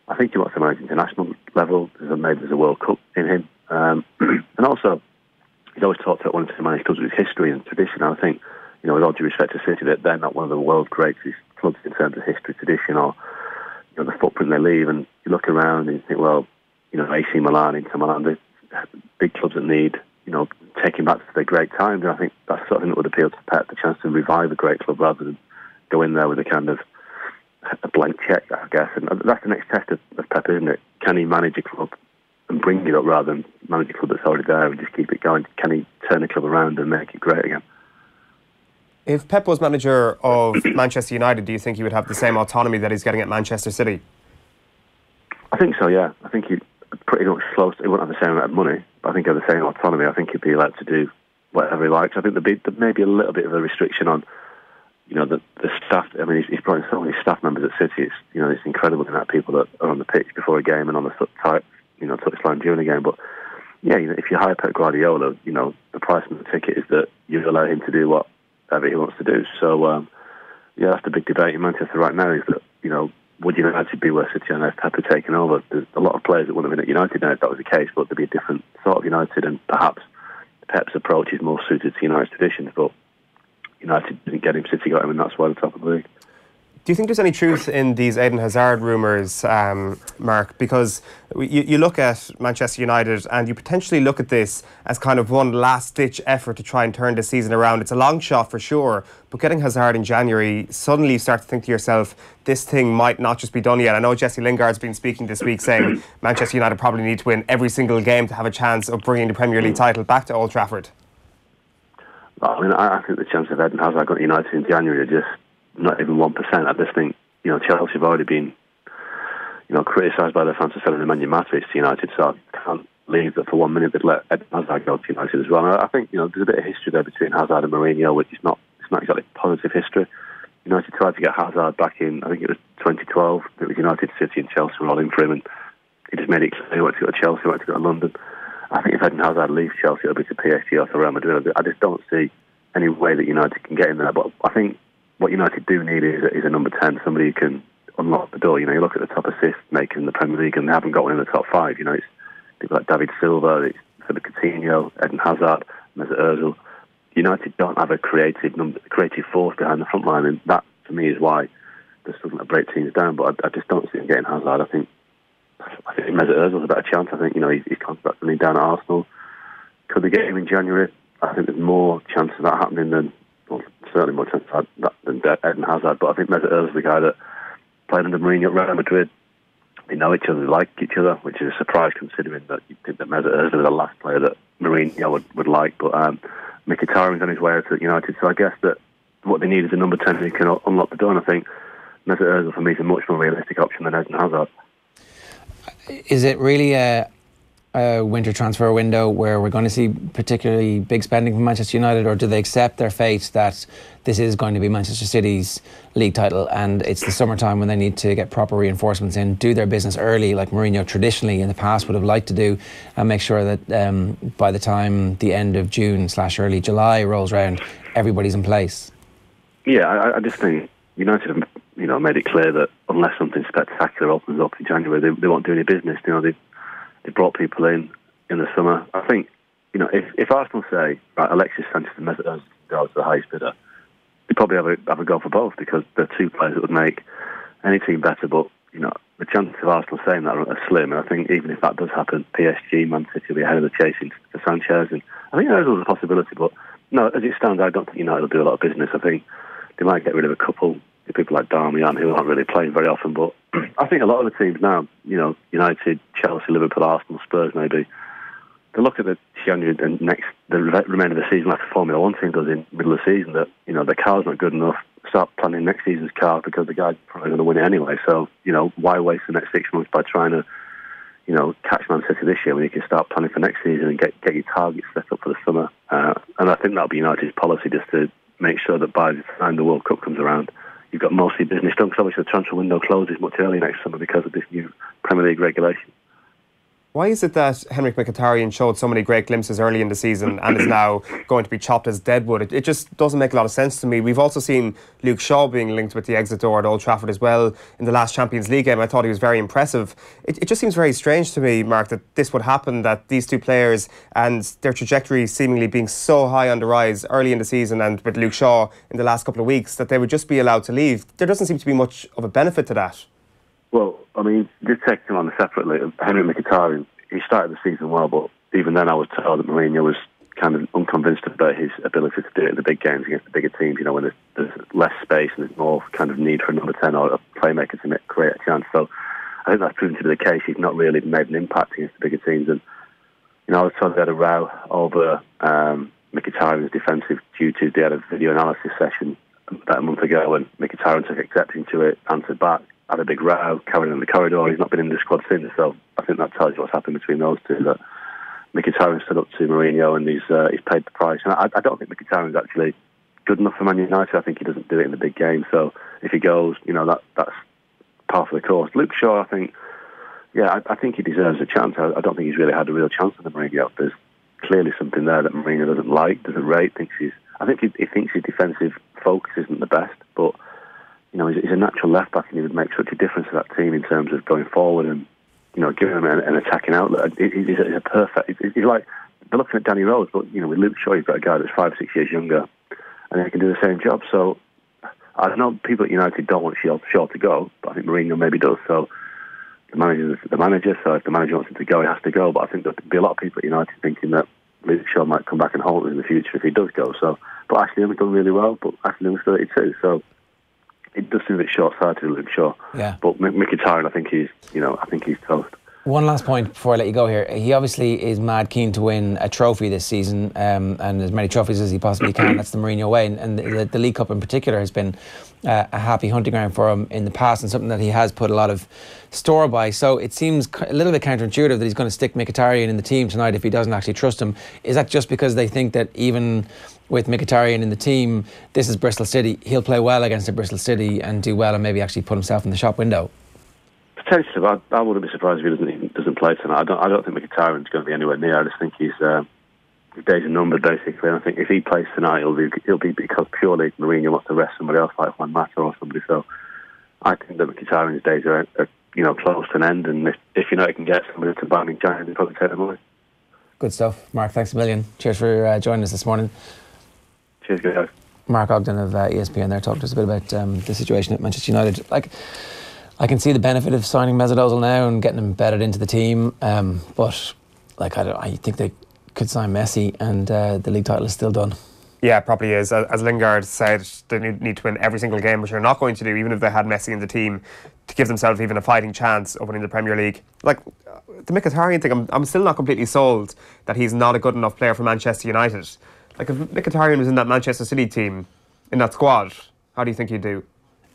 I think he wants to manage international level. Maybe there's a World Cup in him, and also he's always talked about wanting to manage clubs with history and tradition. I think, with all due respect to City, that they're not one of the world's greatest clubs in terms of history, tradition, or the footprint they leave. And you look around and you think, well, AC Milan, Inter Milan, they're big clubs that need, taking back to their great times. And I think that's sort of thing that would appeal to Pep, the chance to revive a great club rather than go in there with a kind of a blank check, I guess. And that's the next test of Pep, isn't it? Can he manage a club and bring it up rather than manage a club that's already there and just keep it going? Can he turn the club around and make it great again? If Pep was manager of Manchester United, do you think he would have the same autonomy that he's getting at Manchester City? I think so, yeah. I think he'd pretty much close. He wouldn't have the same amount of money, but I think he'd have the same autonomy. I think he'd be allowed to do whatever he likes. I think there may be a little bit of a restriction on, the staff. I mean, he's brought in so many staff members at City. It's incredible the amount of people that are on the pitch before a game and on the touchline during a game. But yeah, if you hire Pep Guardiola, the price of the ticket is that you allow him to do whatever he wants to do. So yeah, that's the big debate in Manchester right now. Is that would United be where City are if Pep had taken over? There's a lot of players that wouldn't have been at United now if that was the case, but there'd be a different sort of United, and perhaps Pep's approach is more suited to United's traditions. But United didn't get him, City got him, and that's why they're top of the league. Do you think there's any truth in these Eden Hazard rumours, Mark? Because you look at Manchester United and you potentially look at this as kind of one last-ditch effort to try and turn the season around. It's a long shot for sure, but getting Hazard in January, suddenly you start to think to yourself, this thing might not just be done yet. I know Jesse Lingard's been speaking this week saying Manchester United probably need to win every single game to have a chance of bringing the Premier League title back to Old Trafford. I mean, I think the chance of Eden Hazard going to United in January are just not even 1%. I just think, Chelsea have already been, criticised by their fans for selling Nemanja Matic to United, so I can't believe that for 1 minute they'd let Eden Hazard go to United as well. And I think, there's a bit of history there between Hazard and Mourinho, which is not exactly positive history. United tried to get Hazard back in, I think it was 2012. It was United, City and Chelsea were all in for him, and he just made it clear he wanted to go to Chelsea, he wanted to go to London. I think if Eden Hazard leaves Chelsea, it'll be to PSG or to Real Madrid. I just don't see any way that United can get in there. But I think what United do need is a number 10, somebody who can unlock the door. You look at the top assist maker in the Premier League, and they haven't got one in the top 5. It's people like David Silva, it's Philippe Coutinho, Eden Hazard, Mesut Ozil. United don't have a creative force behind the front line, and that, for me, is why they're struggling to break teams down. But I just don't see them getting Hazard. I think Mesut Ozil's a better chance. I think, he's contracted down at Arsenal. Could they get him in January? I think there's more chance of that happening than, certainly more chance of that than Eden Hazard. But I think Mesut Ozil's the guy that played under Mourinho at Real Madrid. They know each other, they like each other, which is a surprise considering that you'd think that Mesut Ozil was the last player that Mourinho would like. But Mkhitaryan's on his way out at United, so I guess that what they need is a number 10 who can unlock the door. And I think Mesut Ozil, for me, is a much more realistic option than Eden Hazard. Is it really a winter transfer window where we're going to see particularly big spending from Manchester United, or do they accept their fate that this is going to be Manchester City's league title and it's the summertime when they need to get proper reinforcements in, do their business early like Mourinho traditionally in the past would have liked to do, and make sure that by the time the end of June/early July rolls around, everybody's in place? Yeah, I just think United have made it clear that unless something spectacular opens up in January, they won't do any business. They brought people in the summer. I think, if Arsenal say, right, Alexis Sanchez and Mesut Ozil go to the highest bidder, they probably have a go for both because they're two players that would make any team better. But, the chances of Arsenal saying that are slim. And I think even if that does happen, PSG, Man City will be ahead of the chasing for Sanchez. And I think Ozil's a possibility. But, no, as it stands, I don't think United will do a lot of business. I think they might get rid of a couple, people like Darmian, who aren't really playing very often. But I think a lot of the teams now, United, Chelsea, Liverpool, Arsenal, Spurs maybe, they look at the January and the remainder of the season like a Formula 1 team does in the middle of the season, that, the car's not good enough, start planning next season's car because the guy's probably going to win it anyway. So, why waste the next 6 months by trying to, catch Man City this year when you can start planning for next season and get your targets set up for the summer. And I think that'll be United's policy, just to make sure that by the time the World Cup comes around, you've got mostly business done, because obviously the transfer window closes much earlier next summer because of this new Premier League regulation. Why is it that Henrik Mkhitaryan showed so many great glimpses early in the season and is now going to be chopped as deadwood? It just doesn't make a lot of sense to me. We've also seen Luke Shaw being linked with the exit door at Old Trafford as well in the last Champions League game. I thought he was very impressive. It just seems very strange to me, Mark, that this would happen, that these two players and their trajectory seemingly being so high on the rise early in the season, and with Luke Shaw in the last couple of weeks, that they would just be allowed to leave. There doesn't seem to be much of a benefit to that. Well, I mean, just taking him on separately, Henrik Mkhitaryan, he started the season well, but even then I was told that Mourinho was kind of unconvinced about his ability to do it in the big games against the bigger teams, when there's less space and there's more kind of need for a number 10 or a playmaker to create a chance. So I think that's proven to be the case. He's not really made an impact against the bigger teams. And, I was told they had a row over Mkhitaryan's defensive duties. They had a video analysis session about a month ago, and Mkhitaryan took exception to it, answered back, had a big row, carried on in the corridor. He's not been in the squad since, so I think that tells you what's happened between those two, that Mkhitaryan stood up to Mourinho and he's paid the price. And I don't think Mkhitaryan's actually good enough for Man United. I think he doesn't do it in the big game, so if he goes, that's part of the course. Luke Shaw, I think he deserves a chance. I don't think he's really had a real chance with Mourinho. There's clearly something there that Mourinho doesn't like, doesn't rate, I think he thinks his defensive focus isn't the best, but he's a natural left-back, and he would make such a difference to that team in terms of going forward and, giving them an attacking outlet. He's a perfect... He's like... They're looking at Danny Rose, but, with Luke Shaw, you've got a guy that's 5-6 years younger, and he can do the same job. So, I don't know, people at United don't want Shaw to go, but I think Mourinho maybe does. So, the manager's the manager, so if the manager wants him to go, he has to go. But I think there'll be a lot of people at United thinking that Luke Shaw might come back and haunt us in the future if he does go. So, but Ashley Young's done really well, but Ashley Young's 32, so... It does seem a bit short-sighted, Luke Shaw. Yeah. But Mkhitaryan, I think he's toast. One last point before I let you go here. He obviously is mad keen to win a trophy this season, and as many trophies as he possibly can. That's the Mourinho way. And the League Cup in particular has been a happy hunting ground for him in the past, and something that he has put a lot of store by. So it seems a little bit counterintuitive that he's going to stick Mkhitaryan in the team tonight if he doesn't actually trust him. Is that just because they think that even with Mkhitaryan in the team, this is Bristol City, he'll play well against a Bristol City and do well and maybe actually put himself in the shop window? Potentially, I wouldn't be surprised if he doesn't play tonight. I don't think Mkhitaryan's going to be anywhere near. I just think his days are numbered, basically. And I think if he plays tonight, it'll be because purely Mourinho wants to rest somebody else, like Juan Mata or somebody. So I think that Mkhitaryan's days are close to an end. And if United can get somebody to bang in Giant, they'll probably take them away. Good stuff, Mark. Thanks a million. Cheers for joining us this morning. Cheers, guys. Mark Ogden of ESPN there talked to us a bit about the situation at Manchester United. I can see the benefit of signing Mesut Ozil now and getting him bedded into the team, but I think they could sign Messi and the league title is still done. Yeah, it probably is. As Lingard said, they need to win every single game, which they're not going to do, even if they had Messi in the team, to give themselves even a fighting chance of winning the Premier League. The Mkhitaryan thing, I'm still not completely sold that he's not a good enough player for Manchester United. If Mkhitaryan was in that Manchester City team, in that squad, how do you think he'd do?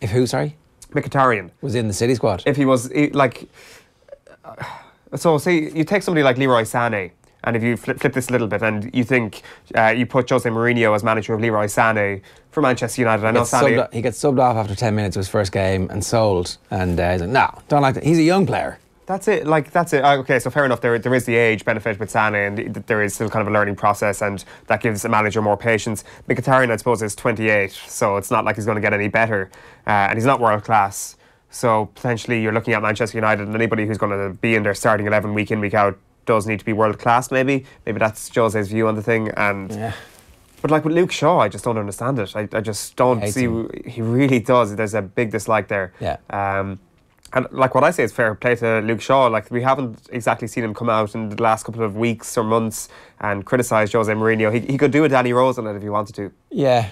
If who, sorry? Mkhitaryan. Was in the City squad? If he was, so say you take somebody like Leroy Sané, and if you flip this a little bit and you think you put José Mourinho as manager of Leroy Sané for Manchester United, I know Sané... He gets subbed off after 10 minutes of his first game and sold, and he's like, no, don't like that. He's a young player. That's it. That's it. Okay, so fair enough. There is the age benefit with Sané, and there is still kind of a learning process, and that gives a manager more patience. Mkhitaryan, I suppose, is 28, so it's not like he's going to get any better, and he's not world class. So potentially, you're looking at Manchester United, and anybody who's going to be in their starting 11 week in, week out does need to be world class. Maybe that's José's view on the thing, and. Yeah. But with Luke Shaw, I just don't understand it. I just don't see. He really does. There's a big dislike there. Yeah. And what I say is fair play to Luke Shaw. We haven't exactly seen him come out in the last couple of weeks or months and criticise José Mourinho. He could do a Danny Rose on it if he wanted to. Yeah,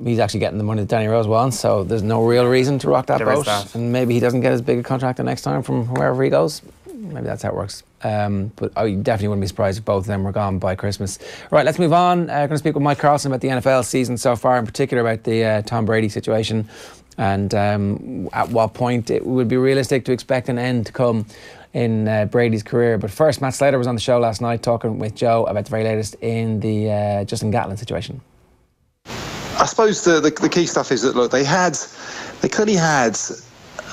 he's actually getting the money that Danny Rose wants, so there's no real reason to rock that boat. And maybe he doesn't get as big a contract the next time from wherever he goes. Maybe that's how it works. But I definitely wouldn't be surprised if both of them were gone by Christmas. Right, let's move on. I'm going to speak with Mike Carlson about the NFL season so far, in particular about the Tom Brady situation, and at what point it would be realistic to expect an end to come in Brady's career. But first, Matt Slater was on the show last night talking with Joe about the very latest in the Justin Gatlin situation. I suppose the key stuff is that, look, they clearly had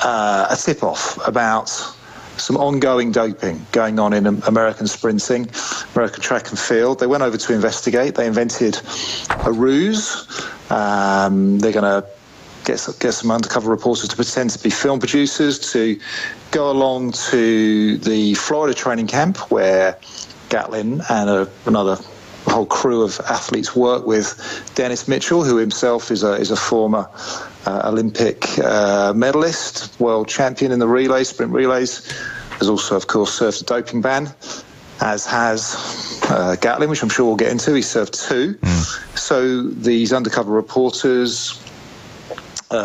a tip-off about some ongoing doping going on in American sprinting, American track and field. They went over to investigate. They invented a ruse. They're going to get some undercover reporters to pretend to be film producers to go along to the Florida training camp where Gatlin and another whole crew of athletes work with Dennis Mitchell, who himself is a former Olympic medalist, world champion in the sprint relays, has also, of course, served a doping ban, as has Gatlin, which I'm sure we'll get into. He served 2. So these undercover reporters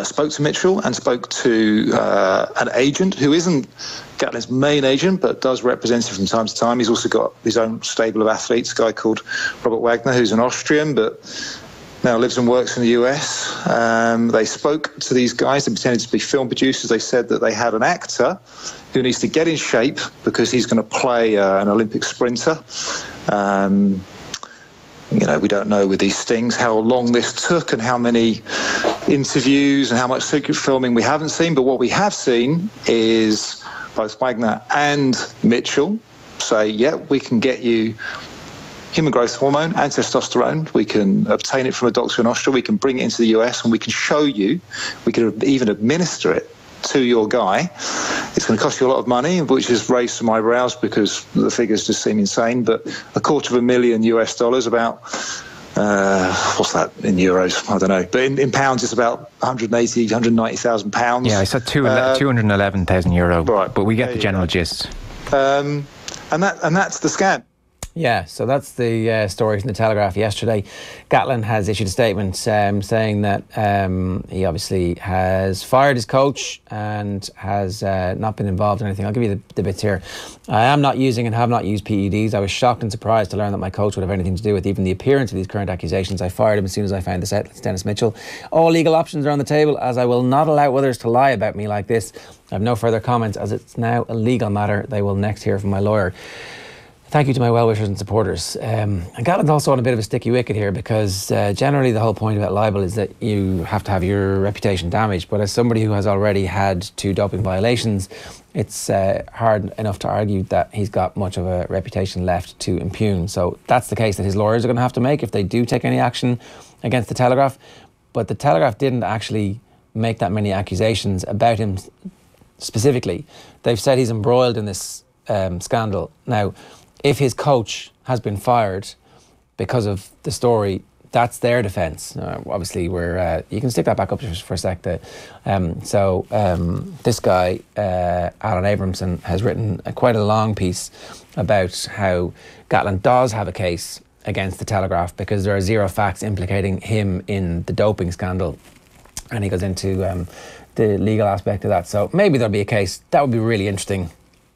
spoke to Mitchell and spoke to an agent who isn't Gatlin's main agent, but does represent him from time to time. He's also got his own stable of athletes, a guy called Robert Wagner, who's an Austrian, but now lives and works in the US. They spoke to these guys. They pretended to be film producers. They said that they had an actor who needs to get in shape because he's going to play an Olympic sprinter. We don't know with these things how long this took and how many interviews and how much secret filming we haven't seen. But what we have seen is both Wagner and Mitchell say, yeah, we can get you human growth hormone and testosterone. We can obtain it from a doctor in Austria. We can bring it into the US and we can show you. We can even administer it to your guy. It's going to cost you a lot of money, which has raised some eyebrows because the figures just seem insane. But $250,000 US, about what's that in euros? I don't know. But in pounds, it's about 190,000 pounds. Yeah, I said 211,000 euro. Right, but we get the general gist. And that's the scam. Yeah, so that's the story from the Telegraph yesterday. Gatlin has issued a statement saying that he obviously has fired his coach and has not been involved in anything. I'll give you the bits here. I am not using and have not used PEDs. I was shocked and surprised to learn that my coach would have anything to do with even the appearance of these current accusations. I fired him as soon as I found this out. It's Dennis Mitchell. All legal options are on the table, as I will not allow others to lie about me like this. I have no further comments, as it's now a legal matter. They will next hear from my lawyer. Thank you to my well-wishers and supporters. And Gatlin's also on a bit of a sticky wicket here because generally the whole point about libel is that you have to have your reputation damaged. But as somebody who has already had 2 doping violations, it's hard enough to argue that he's got much of a reputation left to impugn. So that's the case that his lawyers are going to have to make if they do take any action against the Telegraph. But the Telegraph didn't actually make that many accusations about him specifically. They've said he's embroiled in this scandal. Now, if his coach has been fired because of the story, that's their defence. Obviously, you can stick that back up for a sec. This guy, Alan Abramson, has written quite a long piece about how Gatlin does have a case against the Telegraph because there are 0 facts implicating him in the doping scandal. And he goes into the legal aspect of that. So maybe there'll be a case. That would be really interesting.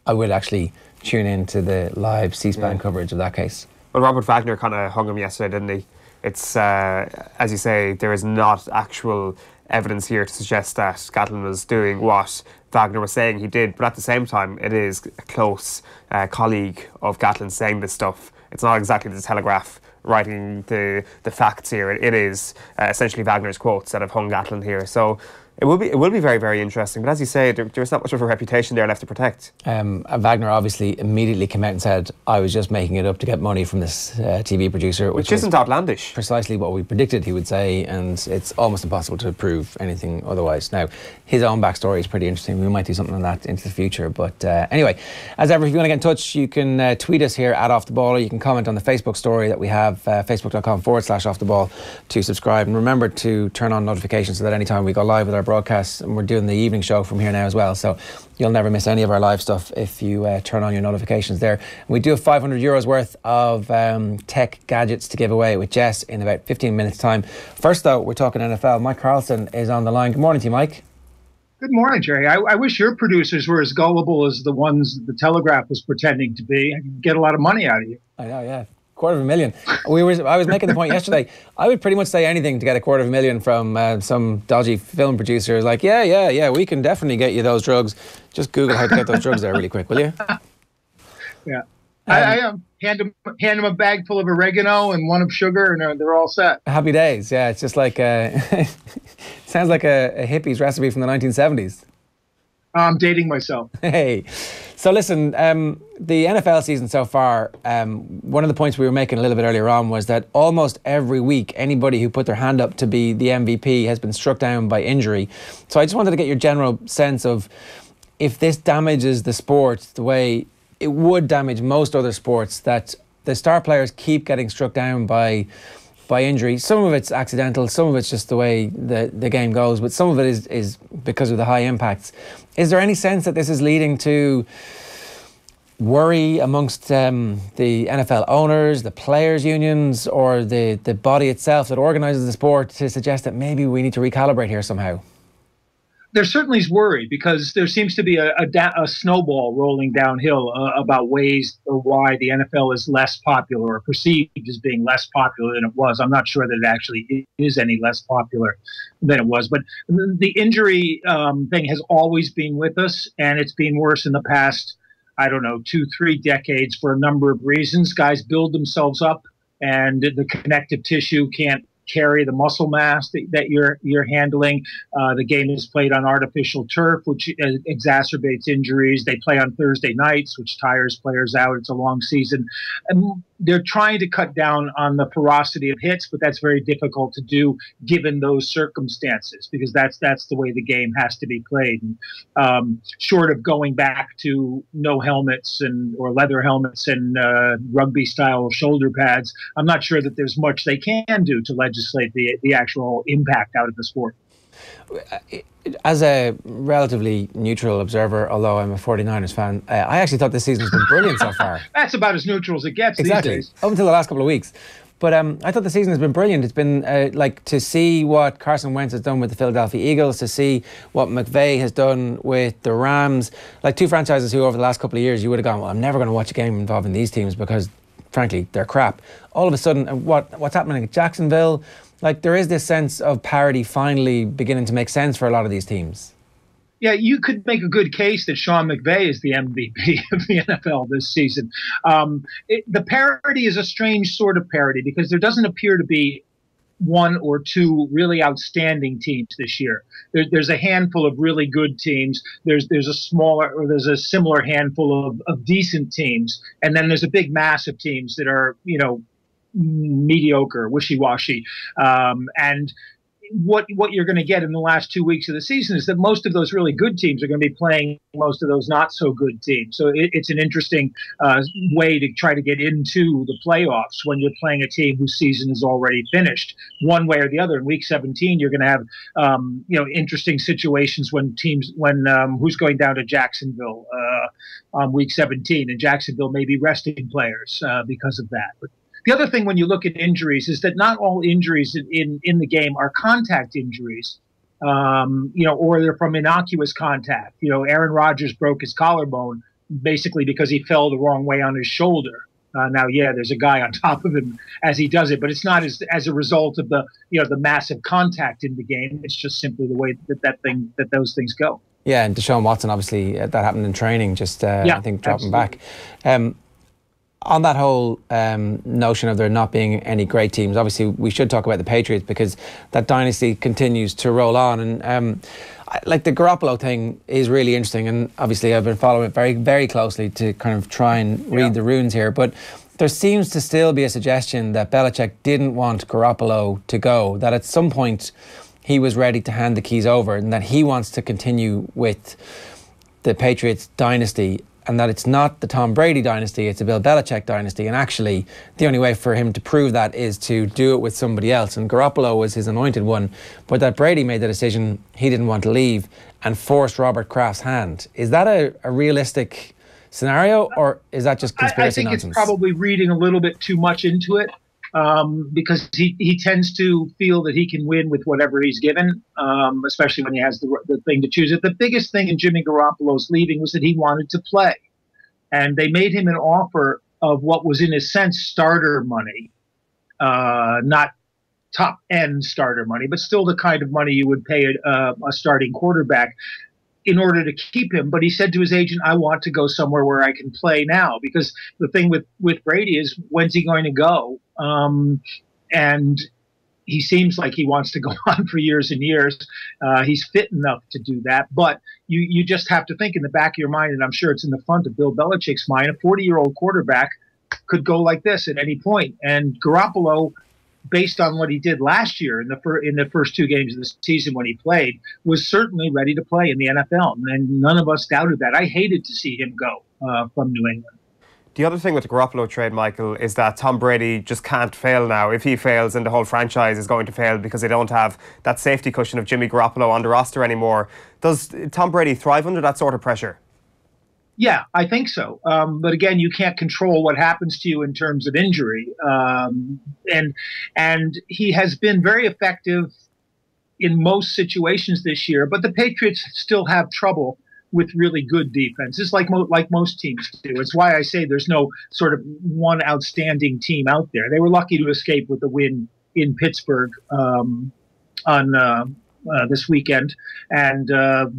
I will actually tune in to the live C-SPAN coverage of that case. Well, Robert Wagner kind of hung him yesterday, didn't he? It's, as you say, there is not actual evidence here to suggest that Gatlin was doing what Wagner was saying he did, but at the same time, it is a close colleague of Gatlin saying this stuff. It's not exactly the Telegraph writing the facts here. It is essentially Wagner's quotes that have hung Gatlin here. So it will be very, very interesting. But as you say, there's not much of a reputation there left to protect. Wagner obviously immediately came out and said, I was just making it up to get money from this TV producer. Which isn't outlandish. Precisely what we predicted he would say, and it's almost impossible to prove anything otherwise. Now, his own backstory is pretty interesting. We might do something on that into the future. But anyway, as ever, if you want to get in touch, you can tweet us here at Off The Ball, or you can comment on the Facebook story that we have, facebook.com/Off The Ball, to subscribe. And remember to turn on notifications so that anytime we go live with our broadcasts, and we're doing the evening show from here now as well, so you'll never miss any of our live stuff if you turn on your notifications there. And we do have €500 worth of tech gadgets to give away with Jess in about 15 minutes time. First though, we're talking NFL. Mike Carlson is on the line. Good morning to you, Mike. Good morning, Jerry. I wish your producers were as gullible as the ones the Telegraph was pretending to be. I could get a lot of money out of you. I know, yeah. $250,000. I was making the point yesterday. I would pretty much say anything to get $250,000 from some dodgy film producer. Like, yeah, we can definitely get you those drugs. Just Google how to get those drugs there really quick, will you? Yeah. I hand them a bag full of oregano and one of sugar, and they're all set. Happy days. Yeah, it's just like sounds like a hippie's recipe from the 1970s. I'm dating myself. Hey, so listen, the NFL season so far, one of the points we were making a little bit earlier on was that almost every week, anybody who put their hand up to be the MVP has been struck down by injury. So I just wanted to get your general sense of if this damages the sport the way it would damage most other sports, that the star players keep getting struck down by injury. Some of it's accidental, some of it's just the way the game goes, but some of it is because of the high impacts. Is there any sense that this is leading to worry amongst the NFL owners, the players' unions, or the body itself that organises the sport to suggest that maybe we need to recalibrate here somehow? There certainly is worry, because there seems to be a snowball rolling downhill about ways or why the NFL is less popular, or perceived as being less popular than it was. I'm not sure that it actually is any less popular than it was. But the injury thing has always been with us, and it's been worse in the past, 2-3 decades for a number of reasons. Guys build themselves up, and the connective tissue can't carry the muscle mass that you're handling. The game is played on artificial turf, which exacerbates injuries. They play on Thursday nights, which tires players out. It's a long season. And they're trying to cut down on the ferocity of hits, but that's very difficult to do given those circumstances, because that's the way the game has to be played. And, short of going back to no helmets or leather helmets and rugby style shoulder pads, I'm not sure that there's much they can do to legislate the actual impact out of the sport. As a relatively neutral observer, although I'm a 49ers fan, I actually thought this season has been brilliant so far. That's about as neutral as it gets exactly. these days. Up until the last couple of weeks. But I thought the season has been brilliant. It's been like to see what Carson Wentz has done with the Philadelphia Eagles, to see what McVay has done with the Rams, like two franchises who over the last couple of years you would have gone, well, I'm never going to watch a game involving these teams because, frankly, they're crap. All of a sudden, what's happening at Jacksonville? Like, there is this sense of parity finally beginning to make sense for a lot of these teams. Yeah, you could make a good case that Sean McVay is the MVP of the NFL this season. The parity is a strange sort of parity, because there doesn't appear to be one or two really outstanding teams this year. There's a handful of really good teams. There's a similar handful of decent teams, and then there's a big mass of teams that are mediocre, wishy-washy, and what you're going to get in the last 2 weeks of the season is that most of those really good teams are going to be playing most of those not so good teams. So it's an interesting way to try to get into the playoffs when you're playing a team whose season is already finished, one way or the other. In week 17, you're going to have interesting situations when who's going down to Jacksonville on week 17, and Jacksonville may be resting players because of that. But the other thing when you look at injuries is that not all injuries in the game are contact injuries, or they're from innocuous contact. Aaron Rodgers broke his collarbone basically because he fell the wrong way on his shoulder. Now, there's a guy on top of him as he does it, but it's not as a result of the massive contact in the game. It's just simply the way that those things go. Yeah, and Deshaun Watson, obviously, that happened in training, I think, dropping back. On that whole notion of there not being any great teams, obviously we should talk about the Patriots, because that dynasty continues to roll on. And like the Garoppolo thing is really interesting, and obviously I've been following it very, very closely to kind of try and read the runes here. But there seems to still be a suggestion that Belichick didn't want Garoppolo to go, that at some point he was ready to hand the keys over, and that he wants to continue with the Patriots dynasty, and that it's not the Tom Brady dynasty, it's a Bill Belichick dynasty. And actually, the only way for him to prove that is to do it with somebody else. And Garoppolo was his anointed one, but that Brady made the decision he didn't want to leave and forced Robert Kraft's hand. Is that a realistic scenario, or is that just conspiracy nonsense? I think it's probably reading a little bit too much into it, because he tends to feel that he can win with whatever he's given, especially when he has the thing to choose it. The biggest thing in Jimmy Garoppolo's leaving was that he wanted to play, and they made him an offer of what was in a sense starter money, not top end starter money, but still the kind of money you would pay a starting quarterback in order to keep him. But he said to his agent, I want to go somewhere where I can play now, because the thing with Brady is, when's he going to go? And he seems like he wants to go on for years and years. He's fit enough to do that. But you just have to think in the back of your mind, and I'm sure it's in the front of Bill Belichick's mind, a 40-year-old quarterback could go like this at any point. And Garoppolo, based on what he did last year in the first 2 games of the season when he played, was certainly ready to play in the NFL. And none of us doubted that. I hated to see him go from New England. The other thing with the Garoppolo trade, Michael, is that Tom Brady just can't fail now. If he fails, then the whole franchise is going to fail, because they don't have that safety cushion of Jimmy Garoppolo on the roster anymore. Does Tom Brady thrive under that sort of pressure? Yeah, I think so. But again, you can't control what happens to you in terms of injury. And he has been very effective in most situations this year. But the Patriots still have trouble with really good defenses, like most teams do. It's why I say there's no sort of one outstanding team out there. They were lucky to escape with the win in Pittsburgh on this weekend, and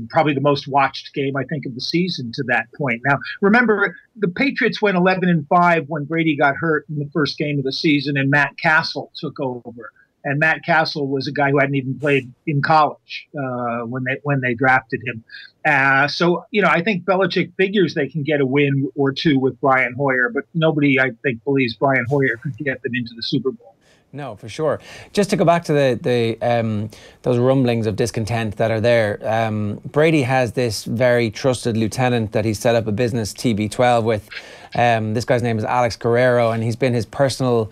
probably the most watched game, I think, of the season to that point. Now, remember, the Patriots went 11-5 when Brady got hurt in the first game of the season, and Matt Castle took over. And Matt Castle was a guy who hadn't even played in college when they drafted him. So, I think Belichick figures they can get a win or two with Brian Hoyer, but nobody, I think, believes Brian Hoyer could get them into the Super Bowl. No, for sure. Just to go back to those rumblings of discontent that are there, Brady has this very trusted lieutenant that he set up a business, TB12, with. This guy's name is Alex Guerrero, and he's been his personal...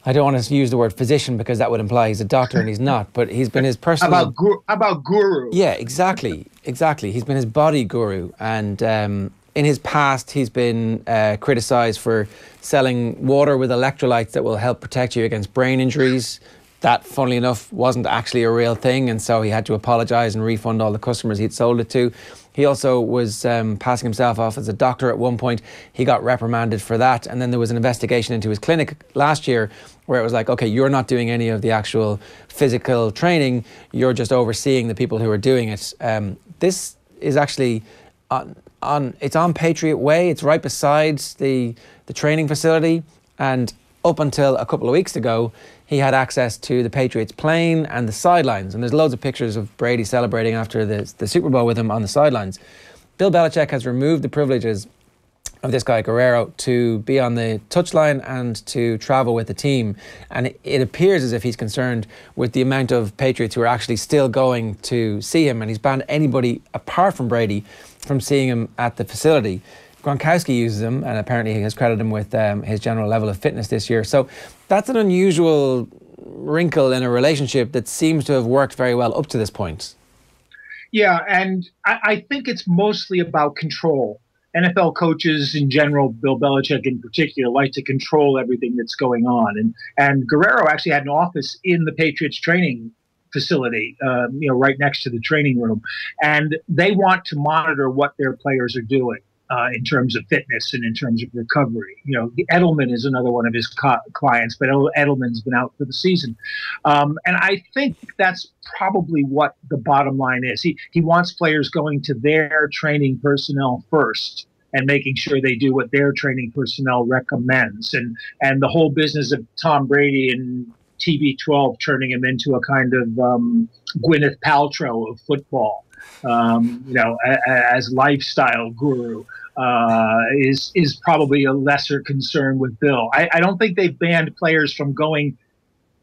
I don't want to use the word physician, because that would imply he's a doctor, and he's not, but he's been his personal... How about guru? Yeah, exactly. He's been his body guru, and in his past he's been criticised for selling water with electrolytes that will help protect you against brain injuries. That, funnily enough, wasn't actually a real thing, and so he had to apologise and refund all the customers he'd sold it to. He also was passing himself off as a doctor at one point. He got reprimanded for that, and then there was an investigation into his clinic last year where it was like, okay, you're not doing any of the actual physical training, you're just overseeing the people who are doing it. This is actually it's on Patriot Way. It's right beside the training facility, and up until a couple of weeks ago, he had access to the Patriots plane and the sidelines. And there's loads of pictures of Brady celebrating after the Super Bowl with him on the sidelines. Bill Belichick has removed the privileges of this guy Guerrero to be on the touchline and to travel with the team. And it appears as if he's concerned with the amount of Patriots who are actually still going to see him. And he's banned anybody apart from Brady from seeing him at the facility. Gronkowski uses him, and apparently he has credited him with his general level of fitness this year. So that's an unusual wrinkle in a relationship that seems to have worked very well up to this point. Yeah, and I think it's mostly about control. NFL coaches in general, Bill Belichick in particular, like to control everything that's going on. And Guerrero actually had an office in the Patriots training facility, right next to the training room. And they want to monitor what their players are doing. In terms of fitness and in terms of recovery. Edelman is another one of his clients, but Edelman's been out for the season. And I think that's probably what the bottom line is. He wants players going to their training personnel first and making sure they do what their training personnel recommends. And the whole business of Tom Brady and TB12 turning him into a kind of Gwyneth Paltrow of football. As lifestyle guru, is probably a lesser concern with Bill. I don't think they've banned players from going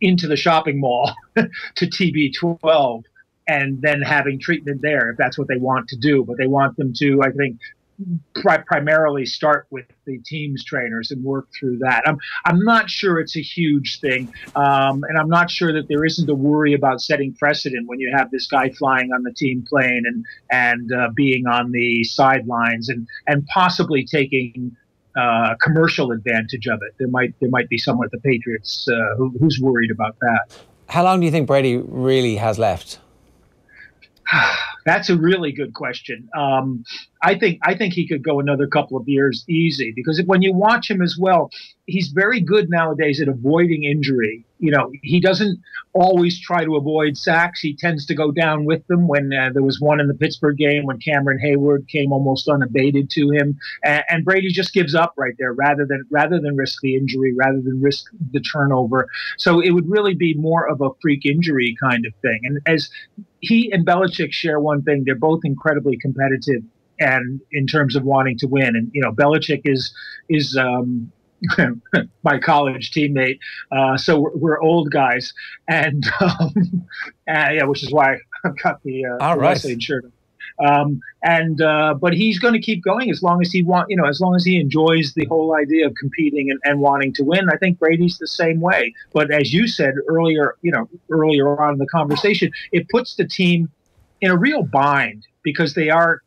into the shopping mall to TB12 and then having treatment there, if that's what they want to do. But they want them to, I think, primarily start with the team's trainers and work through that. I'm not sure it's a huge thing, and I'm not sure that there isn't a worry about setting precedent when you have this guy flying on the team plane and being on the sidelines and possibly taking commercial advantage of it. There might be someone at the Patriots who's worried about that. How long do you think Brady really has left? That's a really good question. I think he could go another couple of years easy, because when you watch him as well, he's very good nowadays at avoiding injury. He doesn't always try to avoid sacks. He tends to go down with them. When there was one in the Pittsburgh game when Cameron Hayward came almost unabated to him, and Brady just gives up right there rather than risk the injury, rather than risk the turnover. So it would really be more of a freak injury kind of thing. And as he and Belichick share one thing, they're both incredibly competitive, and in terms of wanting to win. And Belichick is my college teammate, so we're old guys, and which is why I've got the USA shirt. But he's going to keep going as long as as long as he enjoys the whole idea of competing and wanting to win. I think Brady's the same way. But as you said earlier on in the conversation, it puts the team in a real bind, because they are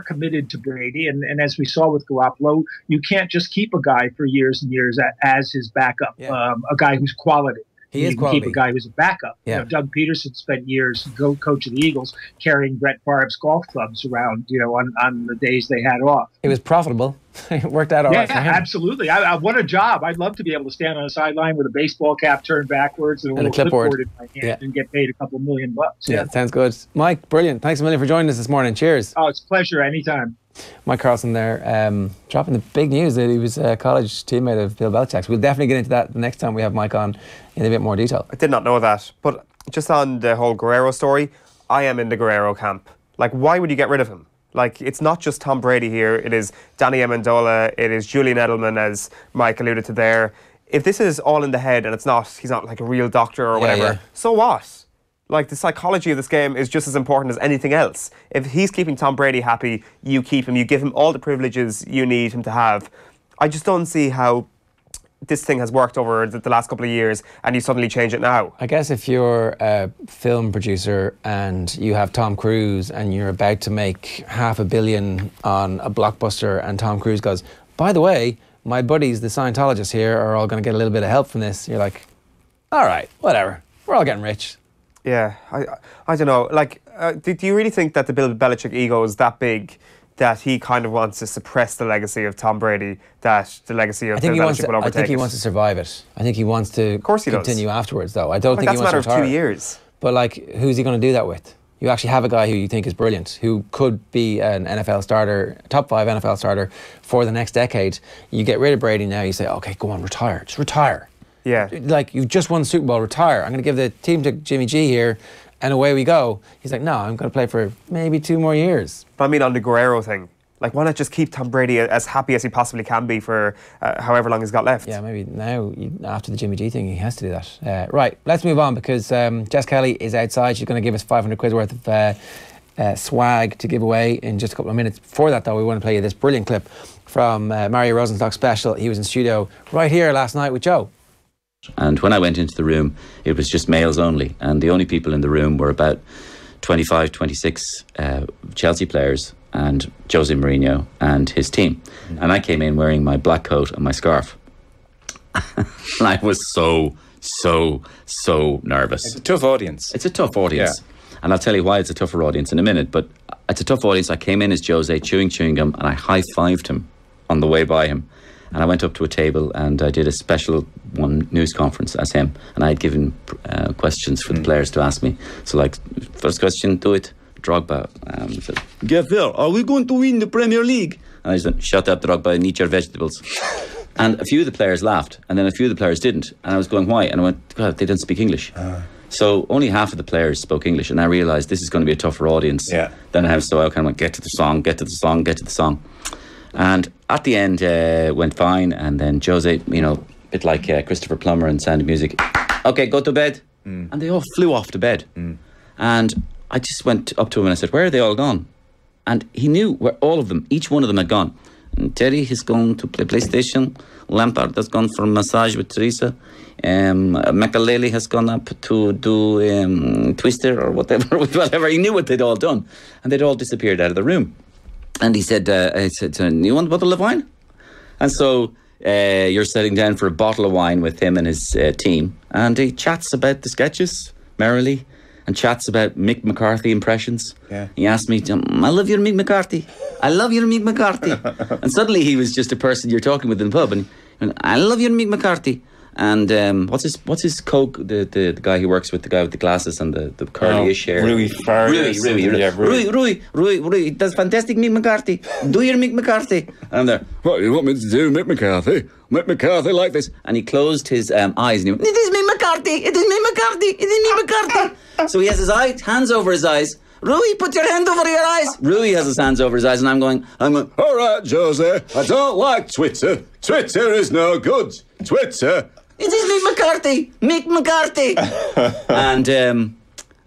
committed to Brady, and as we saw with Garoppolo, you can't just keep a guy for years and years as his backup, a guy who's quality. He is can quality. Keep a guy who's a backup. Yeah. Doug Peterson spent years, coach of the Eagles, carrying Brett Favre's golf clubs around, on the days they had off. It was profitable. It worked out all right for him. Yeah, absolutely. I what a job. I'd love to be able to stand on a sideline with a baseball cap turned backwards and a little clipboard in my hand and get paid a couple $1 million. Yeah, sounds good. Mike, brilliant. Thanks a million for joining us this morning. Cheers. Oh, it's a pleasure. Anytime. Mike Carlson there, dropping the big news that he was a college teammate of Bill Belichick's. We'll definitely get into that the next time we have Mike on in a bit more detail. I did not know that. But just on the whole Guerrero story, I am in the Guerrero camp. Like, why would you get rid of him? Like, it's not just Tom Brady here. It is Danny Amendola. It is Julian Edelman, as Mike alluded to there. If this is all in the head and he's not like a real doctor or whatever, so what? Like, the psychology of this game is just as important as anything else. If he's keeping Tom Brady happy, you keep him. You give him all the privileges you need him to have. I just don't see how this thing has worked over the last couple of years and you suddenly change it now. I guess if you're a film producer and you have Tom Cruise and you're about to make $500 million on a blockbuster, and Tom Cruise goes, by the way, my buddies, the Scientologists here, are all going to get a little bit of help from this. You're like, all right, whatever. We're all getting rich. Yeah, I don't know. Like, do you really think that the Bill Belichick ego is that big that he kind of wants to suppress the legacy of Tom Brady, that the legacy of Bill Belichick will overtake I think he wants to survive it. I think he wants to continue afterwards, though. I don't think he wants to retire. That's a matter of 2 years. But, like, who's he going to do that with? You actually have a guy who you think is brilliant, who could be an NFL starter, top 5 NFL starter for the next decade. You get rid of Brady now, you say, okay, go on, retire. Just retire. Yeah. Like, you've just won the Super Bowl, retire. I'm going to give the team to Jimmy G here, and away we go. He's like, no, I'm going to play for maybe 2 more years. But I mean, on the Guerrero thing, like, why not just keep Tom Brady as happy as he possibly can be for however long he's got left? Yeah, maybe now, after the Jimmy G thing, he has to do that. Right, let's move on, because Jess Kelly is outside. She's going to give us 500 quid worth of swag to give away in just a couple of minutes. Before that, though, we want to play you this brilliant clip from Mario Rosenstock's special. He was in studio right here last night with Joe. And when I went into the room, it was just males only, and the only people in the room were about 25, 26 Chelsea players and José Mourinho and his team. And I came in wearing my black coat and my scarf. And I was so nervous. It's a tough audience. It's a tough audience. Yeah. And I'll tell you why it's a tougher audience in a minute, but it's a tough audience. I came in as José chewing gum, and I high-fived him on the way by him. And I went up to a table and I did a special news conference as him. And I had given questions for the players to ask me. So, like, first question, do it. Drogba said, Gaffer, are we going to win the Premier League? And I said, shut up, Drogba, and eat your vegetables. And a few of the players laughed, and then a few of the players didn't. And I was going, why? And I went, God, they didn't speak English. So only half of the players spoke English, and I realised this is going to be a tougher audience than I have. So I kind of went, get to the song. And at the end, went fine. And then José, a bit like Christopher Plummer in Sound of Music, okay, go to bed. And they all flew off to bed. And I just went up to him and I said, where are they all gone? And he knew where all of them, each one of them had gone. And Terry has gone to play PlayStation. Lampard has gone for a massage with Teresa. Makalele has gone up to do Twister or whatever. He knew what they'd all done. And they'd all disappeared out of the room. And he said, you want a bottle of wine? And so you're sitting down for a bottle of wine with him and his team. And he chats about the sketches merrily. and chats about Mick McCarthy impressions. Yeah. He asked me, I love your Mick McCarthy. I love your Mick McCarthy. And suddenly he was just a person you're talking with in the pub, and I love your Mick McCarthy. And what's his coke? The guy who works with the guy with the glasses and the curly-ish hair. Rui. Rui. That's fantastic, Mick McCarthy. Do your Mick McCarthy. And I'm there. What you want me to do, Mick McCarthy? Mick McCarthy like this. And he closed his eyes and he went, "It is Mick McCarthy. It is Mick McCarthy. It is Mick McCarthy." So he has his hands over his eyes. Rui, put your hand over your eyes. Rui has his hands over his eyes, and I'm going, all right, José, I don't like Twitter. Twitter is no good. Twitter. It is Mick McCarthy.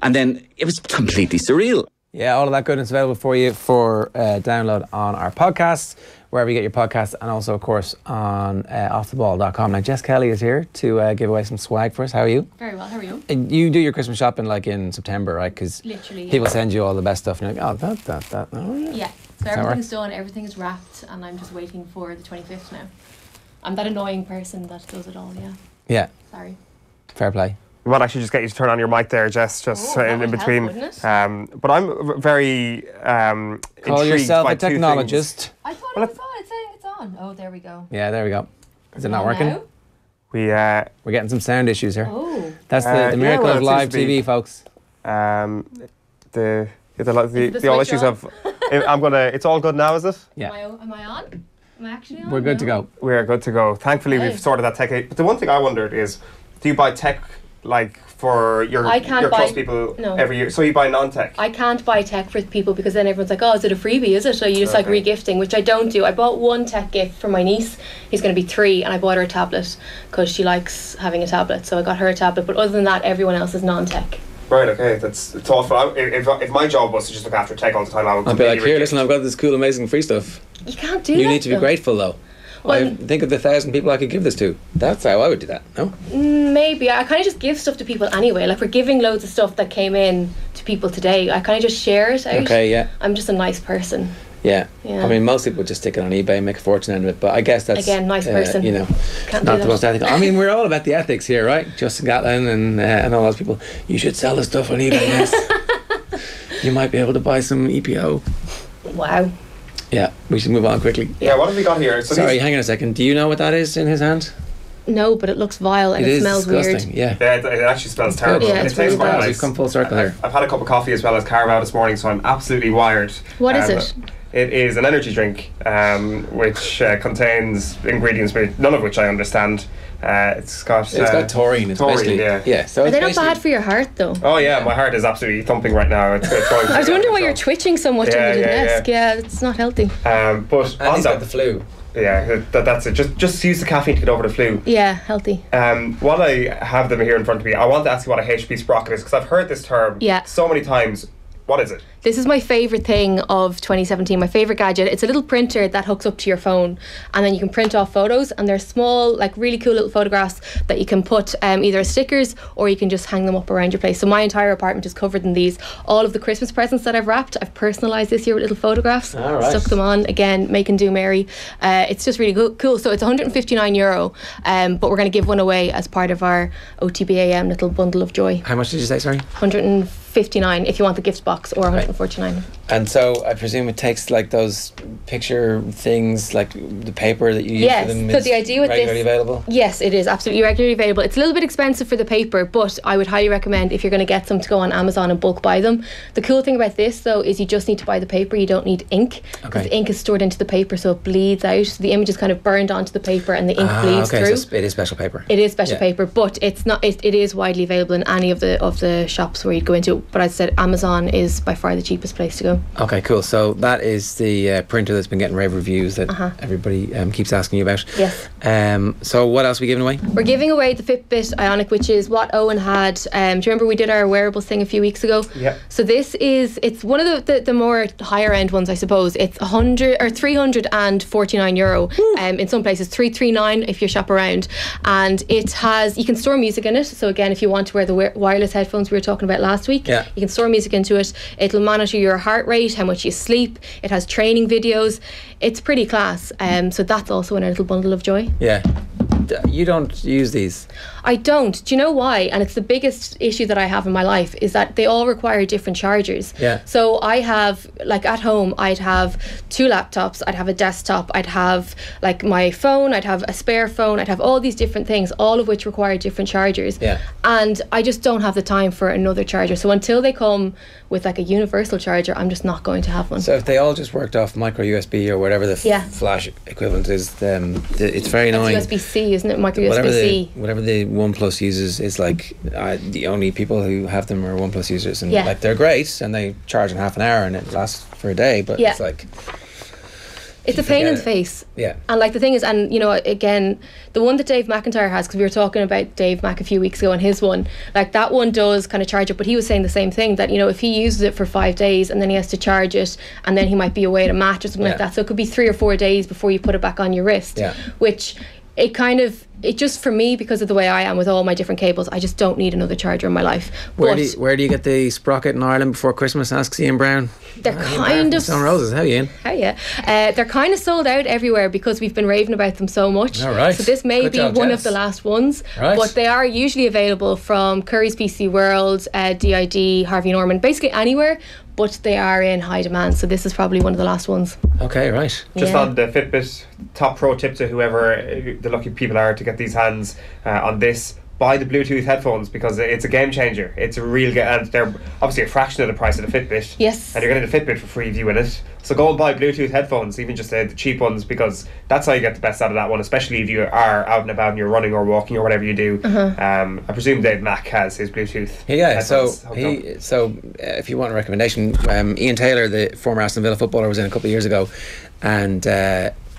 And then it was completely surreal. Yeah, all of that goodness available for you for download on our podcasts, wherever you get your podcasts, and also, of course, on offtheball.com. Now, Jess Kelly is here to give away some swag for us. How are you? Very well, how are you? You do your Christmas shopping like in September, right? Because literally, people send you all the best stuff, and you're like, oh, that. Oh, yeah. Yeah, so everything's done, everything is wrapped, and I'm just waiting for the 25th now. I'm that annoying person that does it all, yeah. Yeah. Sorry. Fair play. We might actually just get you to turn on your mic there, Jess, just in between. But I'm very Call yourself a technologist. I thought I saw it saying it's on. Oh, there we go. Yeah, there we go. Is it not working? Now? We're getting some sound issues here. Oh. That's the miracle of live TV, folks. The all issues of. It's all good now, is it? Yeah. Am I on? Am I actually on? We're good to go. We're good to go. Thankfully, we've sorted that tech out. But the one thing I wondered is, do you buy tech like for your close people every year? So you buy non-tech? I can't buy tech for people because then everyone's like, oh, is it a freebie, is it? Or you just like re-gifting, which I don't do. I bought one tech gift for my niece. He's going to be 3, and I bought her a tablet because she likes having a tablet. So I got her a tablet. But other than that, everyone else is non-tech. Right, okay, it's awful. If my job was to just look after tech all the time, I would. I'd be like, here, listen, I've got this cool, amazing free stuff. You can't do that. You need to be grateful, though. Well, think of the 1,000 people I could give this to. That's how I would do that, no? Maybe. I kind of just give stuff to people anyway. Like, we're giving loads of stuff that came in to people today. I kind of just share it out. Okay, yeah. I'm just a nice person. Yeah. I mean, most people just stick it on eBay and make a fortune out of it, but I guess that's... Again, nice person. You know, can't not the most ethical. I mean, we're all about the ethics here, right? Justin Gatlin and all those people. You should sell the stuff on eBay, yes. You might be able to buy some EPO. Wow. Yeah, we should move on quickly. Yeah, what have we got here? So sorry, hang on a second. Do you know what that is in his hand? No, but it looks vile and it smells disgusting, weird. Yeah, it actually smells terrible. Yeah, it's really bad. We've come full circle here. I've had a cup of coffee as well as Carabao this morning, so I'm absolutely wired. What is it? It is an energy drink, which contains ingredients, none of which I understand. It's got taurine. It's taurine, yeah. So are they not bad for your heart, though? Oh yeah, my heart is absolutely thumping right now. It's going I was wondering why you're twitching so much under the desk. Yeah, it's not healthy. But and he's got the flu. Yeah, that's it. Just use the caffeine to get over the flu. Yeah, healthy. While I have them here in front of me, I want to ask you what a HP sprocket is, because I've heard this term so many times. What is it? This is my favourite thing of 2017, my favourite gadget. It's a little printer that hooks up to your phone, and then you can print off photos, and they're small, like really cool little photographs that you can put either as stickers or you can just hang them up around your place. So my entire apartment is covered in these. All of the Christmas presents that I've wrapped, I've personalised this year with little photographs. All right. Stuck them on, again, make and do merry. It's just really cool. So it's €159, but we're going to give one away as part of our OTB AM little bundle of joy. How much did you say, sorry? 159 if you want the gift box, or 149. And so I presume it takes like those picture things, like the paper that you use for them. So the idea with regularly available? Yes, it is absolutely regularly available. It's a little bit expensive for the paper, but I would highly recommend, if you're going to get some, to go on Amazon and bulk buy them. The cool thing about this though is you just need to buy the paper. You don't need ink, because the ink is stored into the paper, so it bleeds out. So the image is kind of burned onto the paper and the ink bleeds through. So it is special paper. It is special paper, but it's not. It is widely available in any of the shops where you'd go into. But I said Amazon is by far the cheapest place to go. Okay, cool. So that is the printer that's been getting rave reviews that everybody keeps asking you about. Yes. So what else are we giving away? We're giving away the FitBit Ionic, which is what Owen had. Do you remember we did our wearables thing a few weeks ago? Yeah. So it's one of the more higher end ones, I suppose. It's €349. In some places, $339 if you shop around, and you can store music in it. So again, if you want to wear the wireless headphones we were talking about last week, you can store music into it. It'll monitor your heart rate, how much you sleep. It has training videos. It's pretty class. So that's also in a little bundle of joy. Yeah. you don't use these. I don't. Do you know why? And it's the biggest issue that I have in my life is that they all require different chargers. Yeah. So I have, like at home, I'd have 2 laptops, I'd have a desktop, I'd have like my phone, I'd have a spare phone, I'd have all these different things, all of which require different chargers. Yeah. And I just don't have the time for another charger. So until they come with like a universal charger, I'm just not going to have one. So if they all just worked off micro USB or whatever the flash equivalent is, it's very annoying. It's USB-C, isn't it? Micro USB-C. Whatever the OnePlus uses is like the only people who have them are OnePlus users, and Yeah. like they're great and they charge in half an hour and it lasts for a day, but it's like it's a pain in the face. Yeah. And like the thing is, and you know, again, the one that Dave McIntyre has, because we were talking about Dave Mac a few weeks ago and his one, like that one does kind of charge it, but he was saying the same thing, that, you know, if he uses it for 5 days and then he has to charge it and then he might be away at a match or something like that, so it could be 3 or 4 days before you put it back on your wrist, which it just, for me, because of the way I am with all my different cables, I just don't need another charger in my life. Where do you get the sprocket in Ireland before Christmas? Asks Ian Brown. They're kind of Stone Roses. How are you, Ian? How yeah? They're kind of sold out everywhere because we've been raving about them so much. All right. So this may Good be job, one Jess. of the last ones, Right. but they are usually available from Curry's PC World, DID, Harvey Norman, basically anywhere. But they are in high demand, so this is probably one of the last ones. Okay, right. Just on the Fitbit, top pro tip to whoever the lucky people are to get these hands on this: buy the Bluetooth headphones, because it's a game changer. It's a real and they're obviously a fraction of the price of the Fitbit. Yes. And you're getting the Fitbit for free if you win it. So go and buy Bluetooth headphones, even just the cheap ones, because that's how you get the best out of that one, especially if you are out and about and you're running or walking or whatever you do. I presume Dave Mack has his Bluetooth. Yeah, so headphones hooked up. if you want a recommendation, Ian Taylor, the former Aston Villa footballer, was in a couple of years ago, and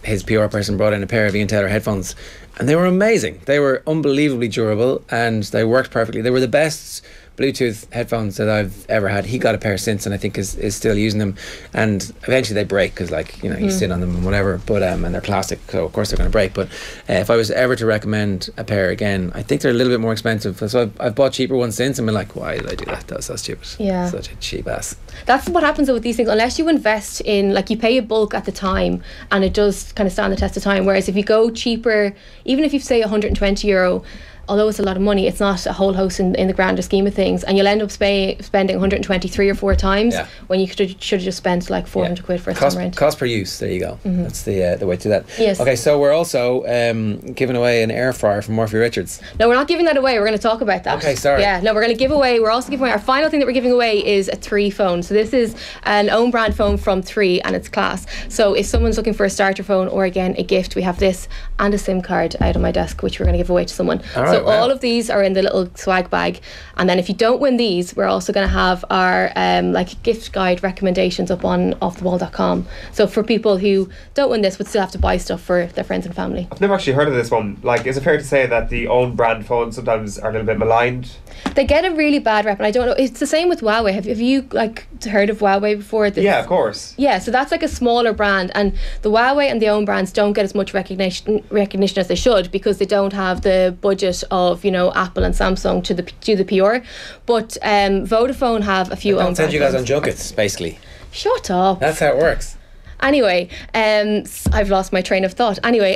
his PR person brought in a pair of Ian Taylor headphones, and they were amazing. They were unbelievably durable and they worked perfectly. They were the best Bluetooth headphones that I've ever had. He got a pair since, and I think is still using them, and eventually they break because, like, you know, you sit on them and whatever, but and they're plastic, so of course they're going to break. But if I was ever to recommend a pair again, I think they're a little bit more expensive, so I've bought cheaper ones since and been like, why did I do that? That's so stupid. Yeah, such a cheap ass. That's what happens with these things, unless you invest in, like, you pay a bulk at the time and it does kind of stand the test of time, whereas if you go cheaper, even if you say €120, although it's a lot of money, it's not a whole house in the grander scheme of things, and you'll end up spending 120 3 or 4 times when you should have just spent like 400 quid first time around. Cost per use, there you go. That's the way to do that. Yes. Okay, so we're also giving away an air fryer from Murphy Richards. No, we're not giving that away, we're going to talk about that. Okay, sorry. Yeah, no, we're also giving away, our final thing that we're giving away is a 3 phone. So this is an own brand phone from 3, and it's class. So if someone's looking for a starter phone or, again, a gift, we have this and a SIM card out on my desk, which we're going to give away to someone. All of these are in the little swag bag, and then if you don't win these, we're also going to have our like gift guide recommendations up on offtheball.com. So for people who don't win this but still have to buy stuff for their friends and family. I've never actually heard of this one. Like, is it fair to say that the own brand phones sometimes are a little bit maligned? They get a really bad rep, and I don't know, it's the same with Huawei. Have you like heard of Huawei before? Yeah, of course. Yeah, so that's like a smaller brand, and the Huawei and the own brands don't get as much recognition as they should, because they don't have the budget of, you know, Apple and Samsung to the PR. But Vodafone have a few own brands. Send you guys on junkets, basically. Shut up. That's how it works. Anyway, I've lost my train of thought. Anyway,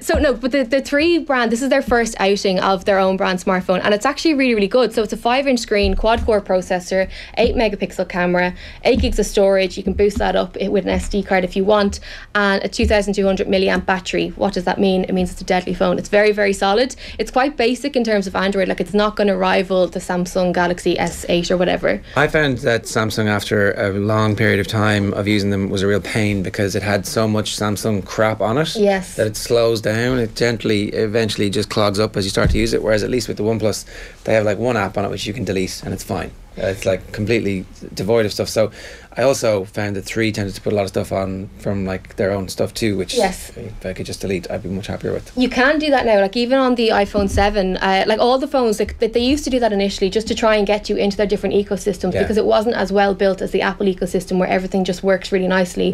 so no, but the 3 brand, this is their first outing of their own brand smartphone, and it's actually really, really good. So it's a 5-inch screen, quad-core processor, 8-megapixel camera, 8 gigs of storage. You can boost that up with an SD card if you want, and a 2,200 milliamp battery. What does that mean? It means it's a deadly phone. It's very, very solid. It's quite basic in terms of Android. Like, it's not going to rival the Samsung Galaxy S8 or whatever. I found that Samsung, after a long period of time of using them, was a real pain, because it had so much Samsung crap on it that it slows down. It eventually just clogs up as you start to use it, whereas at least with the OnePlus, they have like one app on it which you can delete and it's fine. It's like completely devoid of stuff. So I also found that 3 tended to put a lot of stuff on from like their own stuff too, which if I could just delete, I'd be much happier with. You can do that now, like even on the iPhone 7, like all the phones, like they used to do that initially just to try and get you into their different ecosystems, because it wasn't as well built as the Apple ecosystem where everything just works really nicely.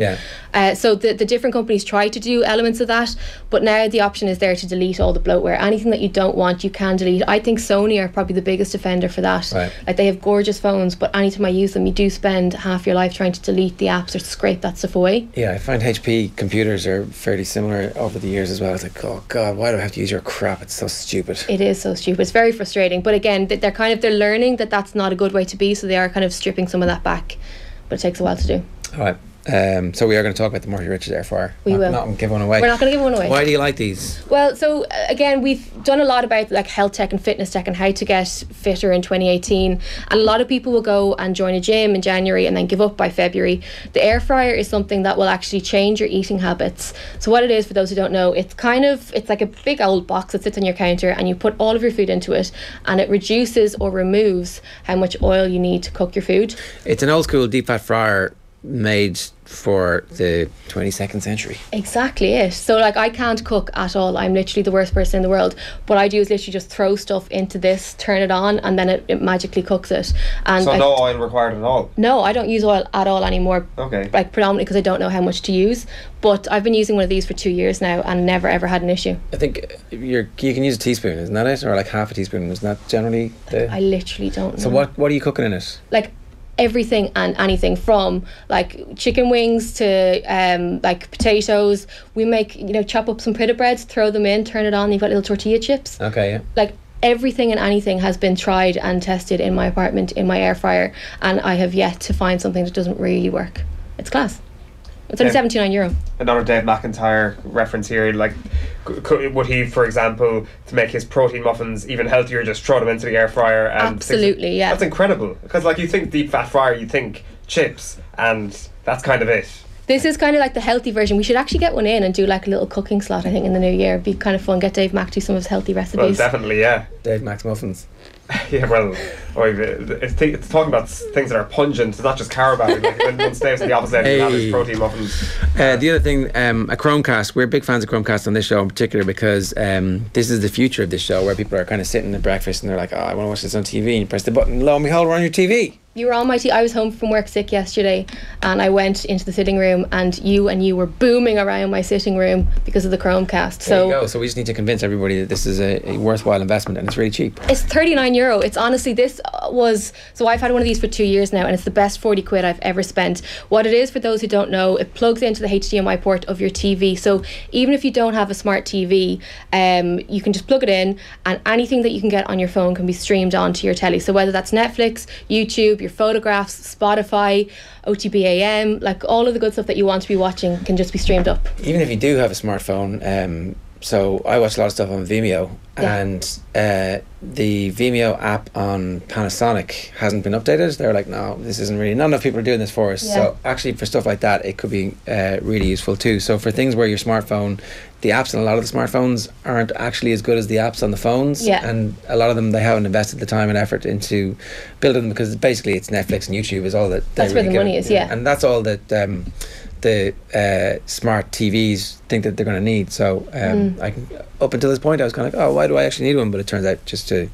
So the different companies try to do elements of that, but now the option is there to delete all the bloatware. Anything that you don't want, you can delete. I think Sony are probably the biggest offender for that. Like, they have gorgeous gorgeous phones, but anytime I use them, you do spend half your life trying to delete the apps or scrape that stuff away. Yeah, I find HP computers are fairly similar over the years as well. It's like, oh God, why do I have to use your crap? It's so stupid. It is so stupid. It's very frustrating. But again, they're learning that that's not a good way to be, so they are kind of stripping some of that back. But it takes a while to do. All right. So we are going to talk about the Murphy Richards air fryer. We will not give one away. We're not going to give one away. Why do you like these? Well, so again, we've done a lot about like health tech and fitness tech and how to get fitter in 2018, and a lot of people will go and join a gym in January and then give up by February. The air fryer is something that will actually change your eating habits. So what it is, for those who don't know, it's like a big old box that sits on your counter, and you put all of your food into it, and it reduces or removes how much oil you need to cook your food. It's an old school deep fat fryer made for the 22nd century. Exactly it. So like, I can't cook at all. I'm literally the worst person in the world. What I do is literally just throw stuff into this, turn it on, and then it magically cooks it. And so no oil required at all? No, I don't use oil at all anymore. Okay. Like predominantly because I don't know how much to use. But I've been using one of these for 2 years now and never ever had an issue. I think you can use a teaspoon, isn't that it? Or like half a teaspoon, isn't that generally the... I literally don't know. So what are you cooking in it? Like everything and anything, from like chicken wings to like potatoes. We make, chop up some pita breads, throw them in, turn it on, you've got little tortilla chips. Okay, yeah. Like everything and anything has been tried and tested in my apartment in my air fryer, and I have yet to find something that doesn't really work. It's class. It's only €79. Another Dave McIntyre reference here. Like, would he, for example, to make his protein muffins even healthier, just throw them into the air fryer? And absolutely, yeah. That's incredible. Because, like, you think deep fat fryer, you think chips, and that's kind of it. This is kind of like the healthy version. We should actually get one in and do like a little cooking slot, I think, in the new year. It'd be kind of fun. Get Dave Mack to do some of his healthy recipes. Well, definitely, yeah. Dave Mack's muffins. Yeah, well, it's talking about things that are pungent. It's not just carbohydrate. Like, when one stays in the opposite end, you have his protein muffins. The other thing, a Chromecast. We're big fans of Chromecast on this show in particular because this is the future of this show, where people are kind of sitting at breakfast and they're like, oh, I want to watch this on TV, and you press the button, lo and behold, we're on your TV. You were on my I was home from work sick yesterday, and I went into the sitting room, and you were booming around my sitting room because of the Chromecast. There you go. So we just need to convince everybody that this is a worthwhile investment, and it's really cheap. It's €39. It's honestly, so I've had one of these for 2 years now, and it's the best 40 quid I've ever spent. What it is, for those who don't know, it plugs into the HDMI port of your TV. So even if you don't have a smart TV, you can just plug it in, and anything that you can get on your phone can be streamed onto your telly. So whether that's Netflix, YouTube, your photographs, Spotify, OTB AM, like all of the good stuff that you want to be watching can just be streamed up. Even if you do have a smartphone, so I watch a lot of stuff on Vimeo, and the Vimeo app on Panasonic hasn't been updated. They're like, no, this isn't really, not enough people are doing this for us. Yeah. So actually for stuff like that, it could be really useful too. So for things where your smartphone, the apps on a lot of the smartphones aren't actually as good as the apps on the phones, and a lot of them, they haven't invested the time and effort into building them, because basically it's Netflix and YouTube is all that that's really where the money is, yeah. And that's all that the smart TVs think that they're going to need. So up until this point I was kind of like, oh, why do I actually need one? But it turns out just to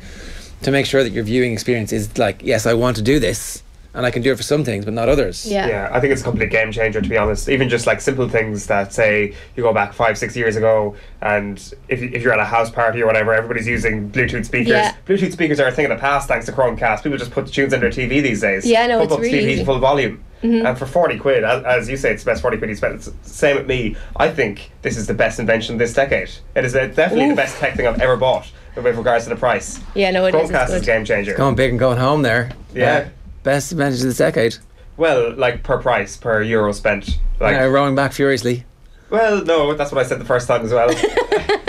make sure that your viewing experience is like, yes, I want to do this, and I can do it for some things but not others. Yeah, I think it's a complete game changer, to be honest. Even just like simple things that, say you go back 5-6 years ago, and if you're at a house party or whatever, everybody's using Bluetooth speakers. Bluetooth speakers are a thing of the past thanks to Chromecast. People just put the tunes in their TV these days. Yeah, no, put it's up really TV easy. Full volume. And for 40 quid, as you say, it's the best 40 quid you spent. It's the same with me. I think this is the best invention of this decade. It is definitely the best tech thing I've ever bought with regards to the price. Yeah, no, it is. Chromecast is a game changer. It's going big and going home there. Yeah. Best invention of this decade. Well, like per price, per euro spent. Like, rowing back furiously. Well, no, that's what I said the first time as well.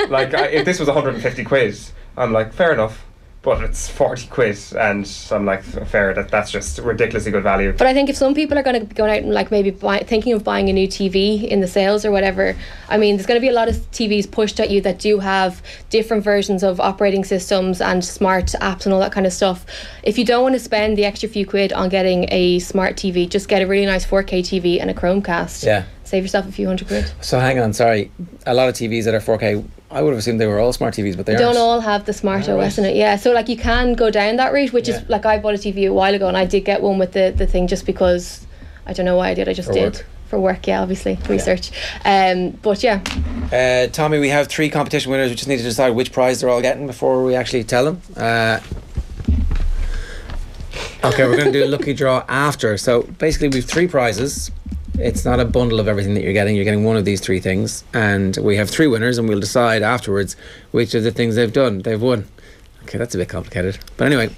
Like, if this was 150 quid, I'm like, fair enough. But it's 40 quid, and I'm like, fair, that's just ridiculously good value. But I think if some people are going to be going out and like maybe thinking of buying a new TV in the sales or whatever, I mean, there's going to be a lot of TVs pushed at you that do have different versions of operating systems and smart apps and all that kind of stuff. If you don't want to spend the extra few quid on getting a smart TV, just get a really nice 4K TV and a Chromecast. Yeah. Save yourself a few £100. So hang on, sorry. A lot of TVs that are 4K, I would have assumed they were all smart TVs, but they don't all have the smart OS in it. Yeah, so like you can go down that route, which is like, I bought a TV a while ago, and I did get one with the thing just because I don't know why I did. I just did for work. Yeah, obviously research. But yeah. Tommy, we have 3 competition winners. We just need to decide which prize they're all getting before we actually tell them. Okay, we're going to do a lucky draw after. So basically we've 3 prizes. It's not a bundle of everything that you're getting. You're getting one of these 3 things, and we have 3 winners, and we'll decide afterwards which of the things they've won. Okay, that's a bit complicated, but anyway,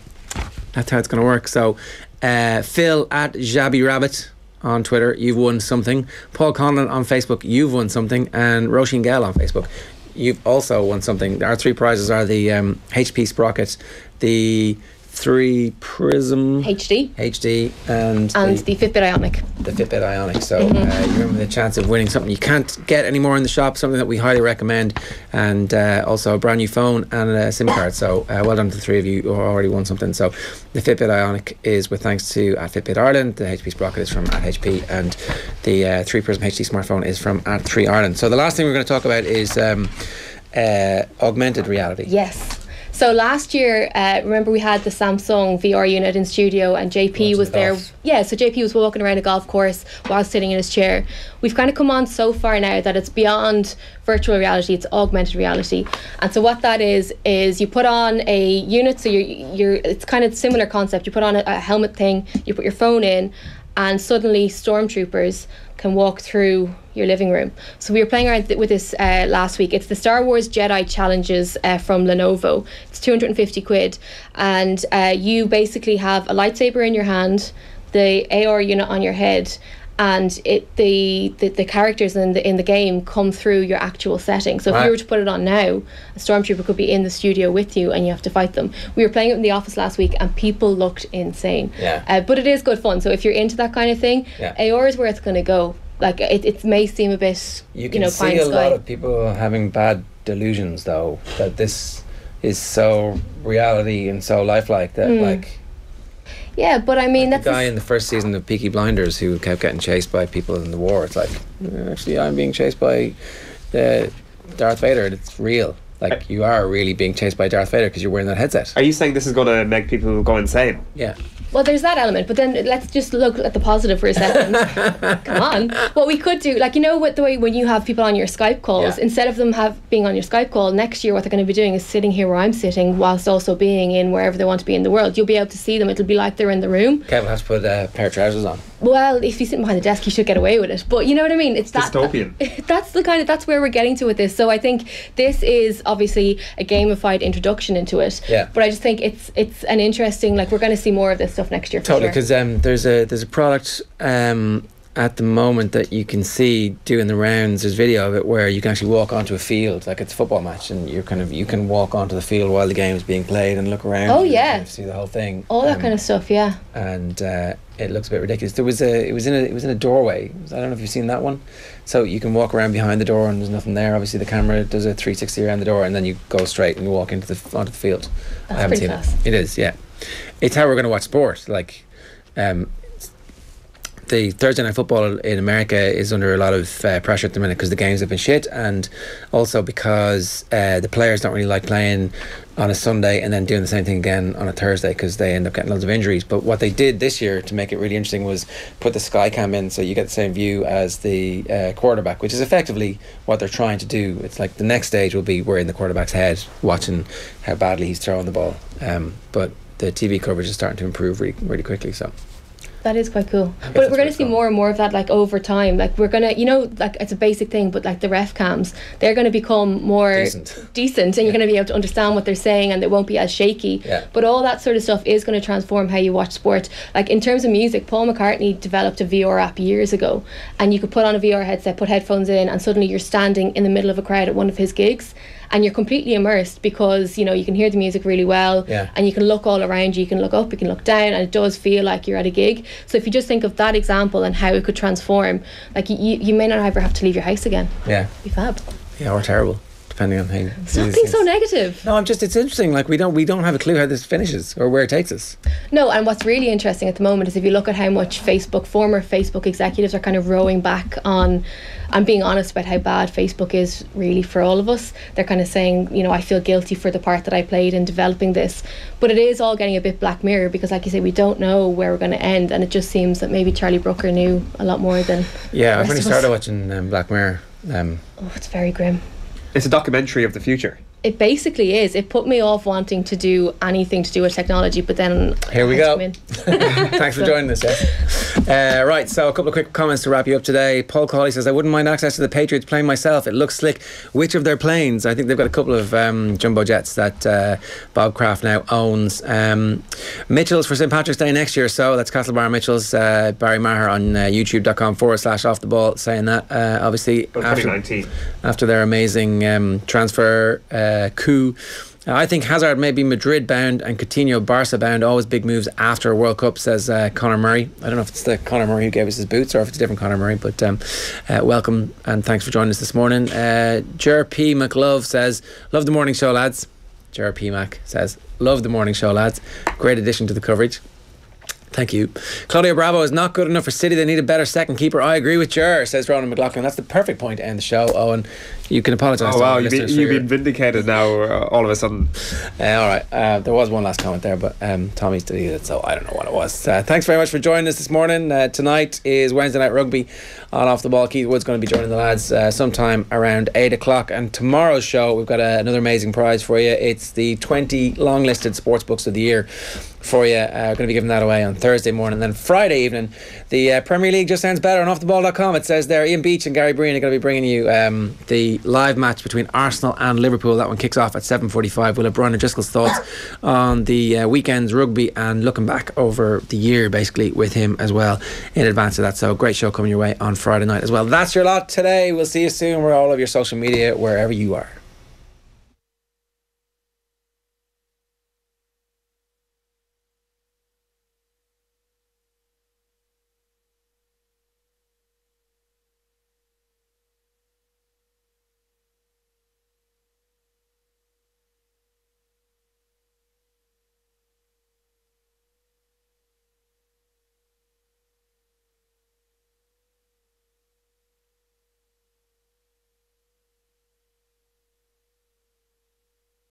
that's how it's going to work. So Phil at Jabby Rabbit on Twitter, you've won something. Paul Conlon on Facebook, you've won something. And Roisin Gale on Facebook, you've also won something. Our 3 prizes are the HP Sprocket, the 3 Prism HD and the FitBit Ionic. The FitBit Ionic. So you remember the chance of winning something you can't get anymore in the shop, something that we highly recommend, and also a brand new phone and a SIM card. So well done to the 3 of you who already won something. So the FitBit Ionic is with thanks to at FitBit Ireland, the HP Sprocket is from at HP, and the 3 Prism HD smartphone is from at 3 Ireland. So the last thing we're going to talk about is augmented reality. Yes. So last year, remember we had the Samsung VR unit in studio, and JP was there. Yeah, so JP was walking around a golf course while sitting in his chair. We've kind of come on so far now that it's beyond virtual reality, it's augmented reality. And so what that is you put on a unit, so it's kind of a similar concept. You put on a helmet thing, you put your phone in, and suddenly stormtroopers can walk through your living room. So we were playing around with this last week. It's the Star Wars Jedi Challenges from Lenovo. It's 250 quid, and you basically have a lightsaber in your hand, the AR unit on your head, and the characters in the game come through your actual setting. So if you were to put it on now, a stormtrooper could be in the studio with you and you have to fight them. We were playing it in the office last week and people looked insane. But it is good fun. So if you're into that kind of thing, AR is where it's going to go. Like it may seem a bit, you can see a lot of people having bad delusions though, that this is so reality and so lifelike that like. Yeah, but I mean, like that's the guy in the first season of Peaky Blinders who kept getting chased by people in the war. It's like, actually, I'm being chased by Darth Vader. It's real. Like, you are really being chased by Darth Vader because you're wearing that headset. Are you saying this is going to make people go insane? Yeah. Well, there's that element, but then let's just look at the positive for a second. Come on. What we could do, like, you know, with the way when you have people on your Skype calls, instead of them being on your Skype call, next year what they're going to be doing is sitting here where I'm sitting whilst also being in wherever they want to be in the world. You'll be able to see them. It'll be like they're in the room. Kevin has to put a pair of trousers on. Well, if he's sitting behind the desk, you should get away with it. But you know what I mean? It's dystopian. That's where we're getting to with this. So I think this is obviously a gamified introduction into it. Yeah. But I just think it's an interesting, like, we're going to see more of this stuff next year for totally, sure. Because there's a product at the moment that you can see doing the rounds. There's video of it where you can actually walk onto a field, like it's a football match, and you can walk onto the field while the game is being played and look around. Oh yeah, and see the whole thing. All that kind of stuff, yeah. And it looks a bit ridiculous. It was in a doorway. I don't know if you've seen that one. So you can walk around behind the door and there's nothing there. Obviously the camera does a 360 around the door and then you go straight and you walk onto the field. That's I haven't seen class. it. It is, yeah. It's how we're going to watch sport. Like, the Thursday Night Football in America is under a lot of pressure at the minute because the games have been shit, and also because the players don't really like playing on a Sunday and then doing the same thing again on a Thursday because they end up getting loads of injuries. But what they did this year to make it really interesting was put the sky cam in so you get the same view as the quarterback, which is effectively what they're trying to do. It's like the next stage will be we're in the quarterback's head watching how badly he's throwing the ball, but the TV coverage is starting to improve really, really quickly. So that is quite cool. But we're going to see more and more of that, like, over time. Like, we're going to, you know, like, it's a basic thing, but like the ref cams, they're going to become more decent, and you're going to be able to understand what they're saying and it won't be as shaky. Yeah. But all that sort of stuff is going to transform how you watch sport. Like, in terms of music, Paul McCartney developed a VR app years ago, and you could put on a VR headset, put headphones in, and suddenly you're standing in the middle of a crowd at one of his gigs. And you're completely immersed because, you know, you can hear the music really well, and you can look all around you, you can look up, you can look down, and it does feel like you're at a gig. So if you just think of that example and how it could transform, like, you may not ever have to leave your house again. Yeah. Be fab. Yeah, or terrible, depending on how. Stop being so negative. No, it's interesting. Like, we don't have a clue how this finishes or where it takes us. No, and what's really interesting at the moment is if you look at how much former Facebook executives are kind of rowing back on and being honest about how bad Facebook is really for all of us. They're kind of saying, you know, I feel guilty for the part that I played in developing this. But it is all getting a bit Black Mirror because, like you say, we don't know where we're going to end, and it just seems that maybe Charlie Brooker knew a lot more than Yeah, I've only started watching Black Mirror. Oh, it's very grim. It's a documentary of the future. it basically is. It put me off wanting to do anything to do with technology, but then here we go. Thanks for joining us. Right, so a couple of quick comments to wrap you up today. Paul Cawley says, I wouldn't mind access to the Patriots plane myself. It looks slick. Which of their planes? I think they've got a couple of jumbo jets that Bob Kraft now owns. Mitchell's for St Patrick's Day next year, so that's Castlebar Mitchell's. Barry Maher on youtube.com/off the ball saying that obviously after their amazing transfer coup. I think Hazard may be Madrid bound and Coutinho Barca bound. Always big moves after a World Cup, says Conor Murray. I don't know if it's the Conor Murray who gave us his boots or if it's a different Conor Murray, but welcome and thanks for joining us this morning. Ger P. McLove says, love the morning show, lads. Ger P. Mac says, love the morning show, lads. Great addition to the coverage. Thank you. Claudio Bravo is not good enough for City. They need a better second keeper. I agree with Ger, says Ronan McLaughlin. That's the perfect point to end the show, Owen. You can apologise. Oh wow, you've been vindicated now all of a sudden. Alright, there was one last comment there, but Tommy's deleted it, so I don't know what it was. Thanks very much for joining us this morning. Tonight is Wednesday Night Rugby on Off the Ball. Keith Wood's going to be joining the lads sometime around 8 o'clock, and tomorrow's show we've got another amazing prize for you. It's the 20 long listed sports books of the year for you. We're going to be giving that away on Thursday morning. Then Friday evening, the Premier League just sounds better on offtheball.com. It says there, Ian Beach and Gary Breen are going to be bringing you the live match between Arsenal and Liverpool. That one kicks off at 7:45. We'll have Brian O'Driscoll's thoughts on the weekend's rugby and looking back over the year basically with him as well in advance of that. So great show coming your way on Friday night as well. That's your lot today. We'll see you soon. We're all over your social media wherever you are.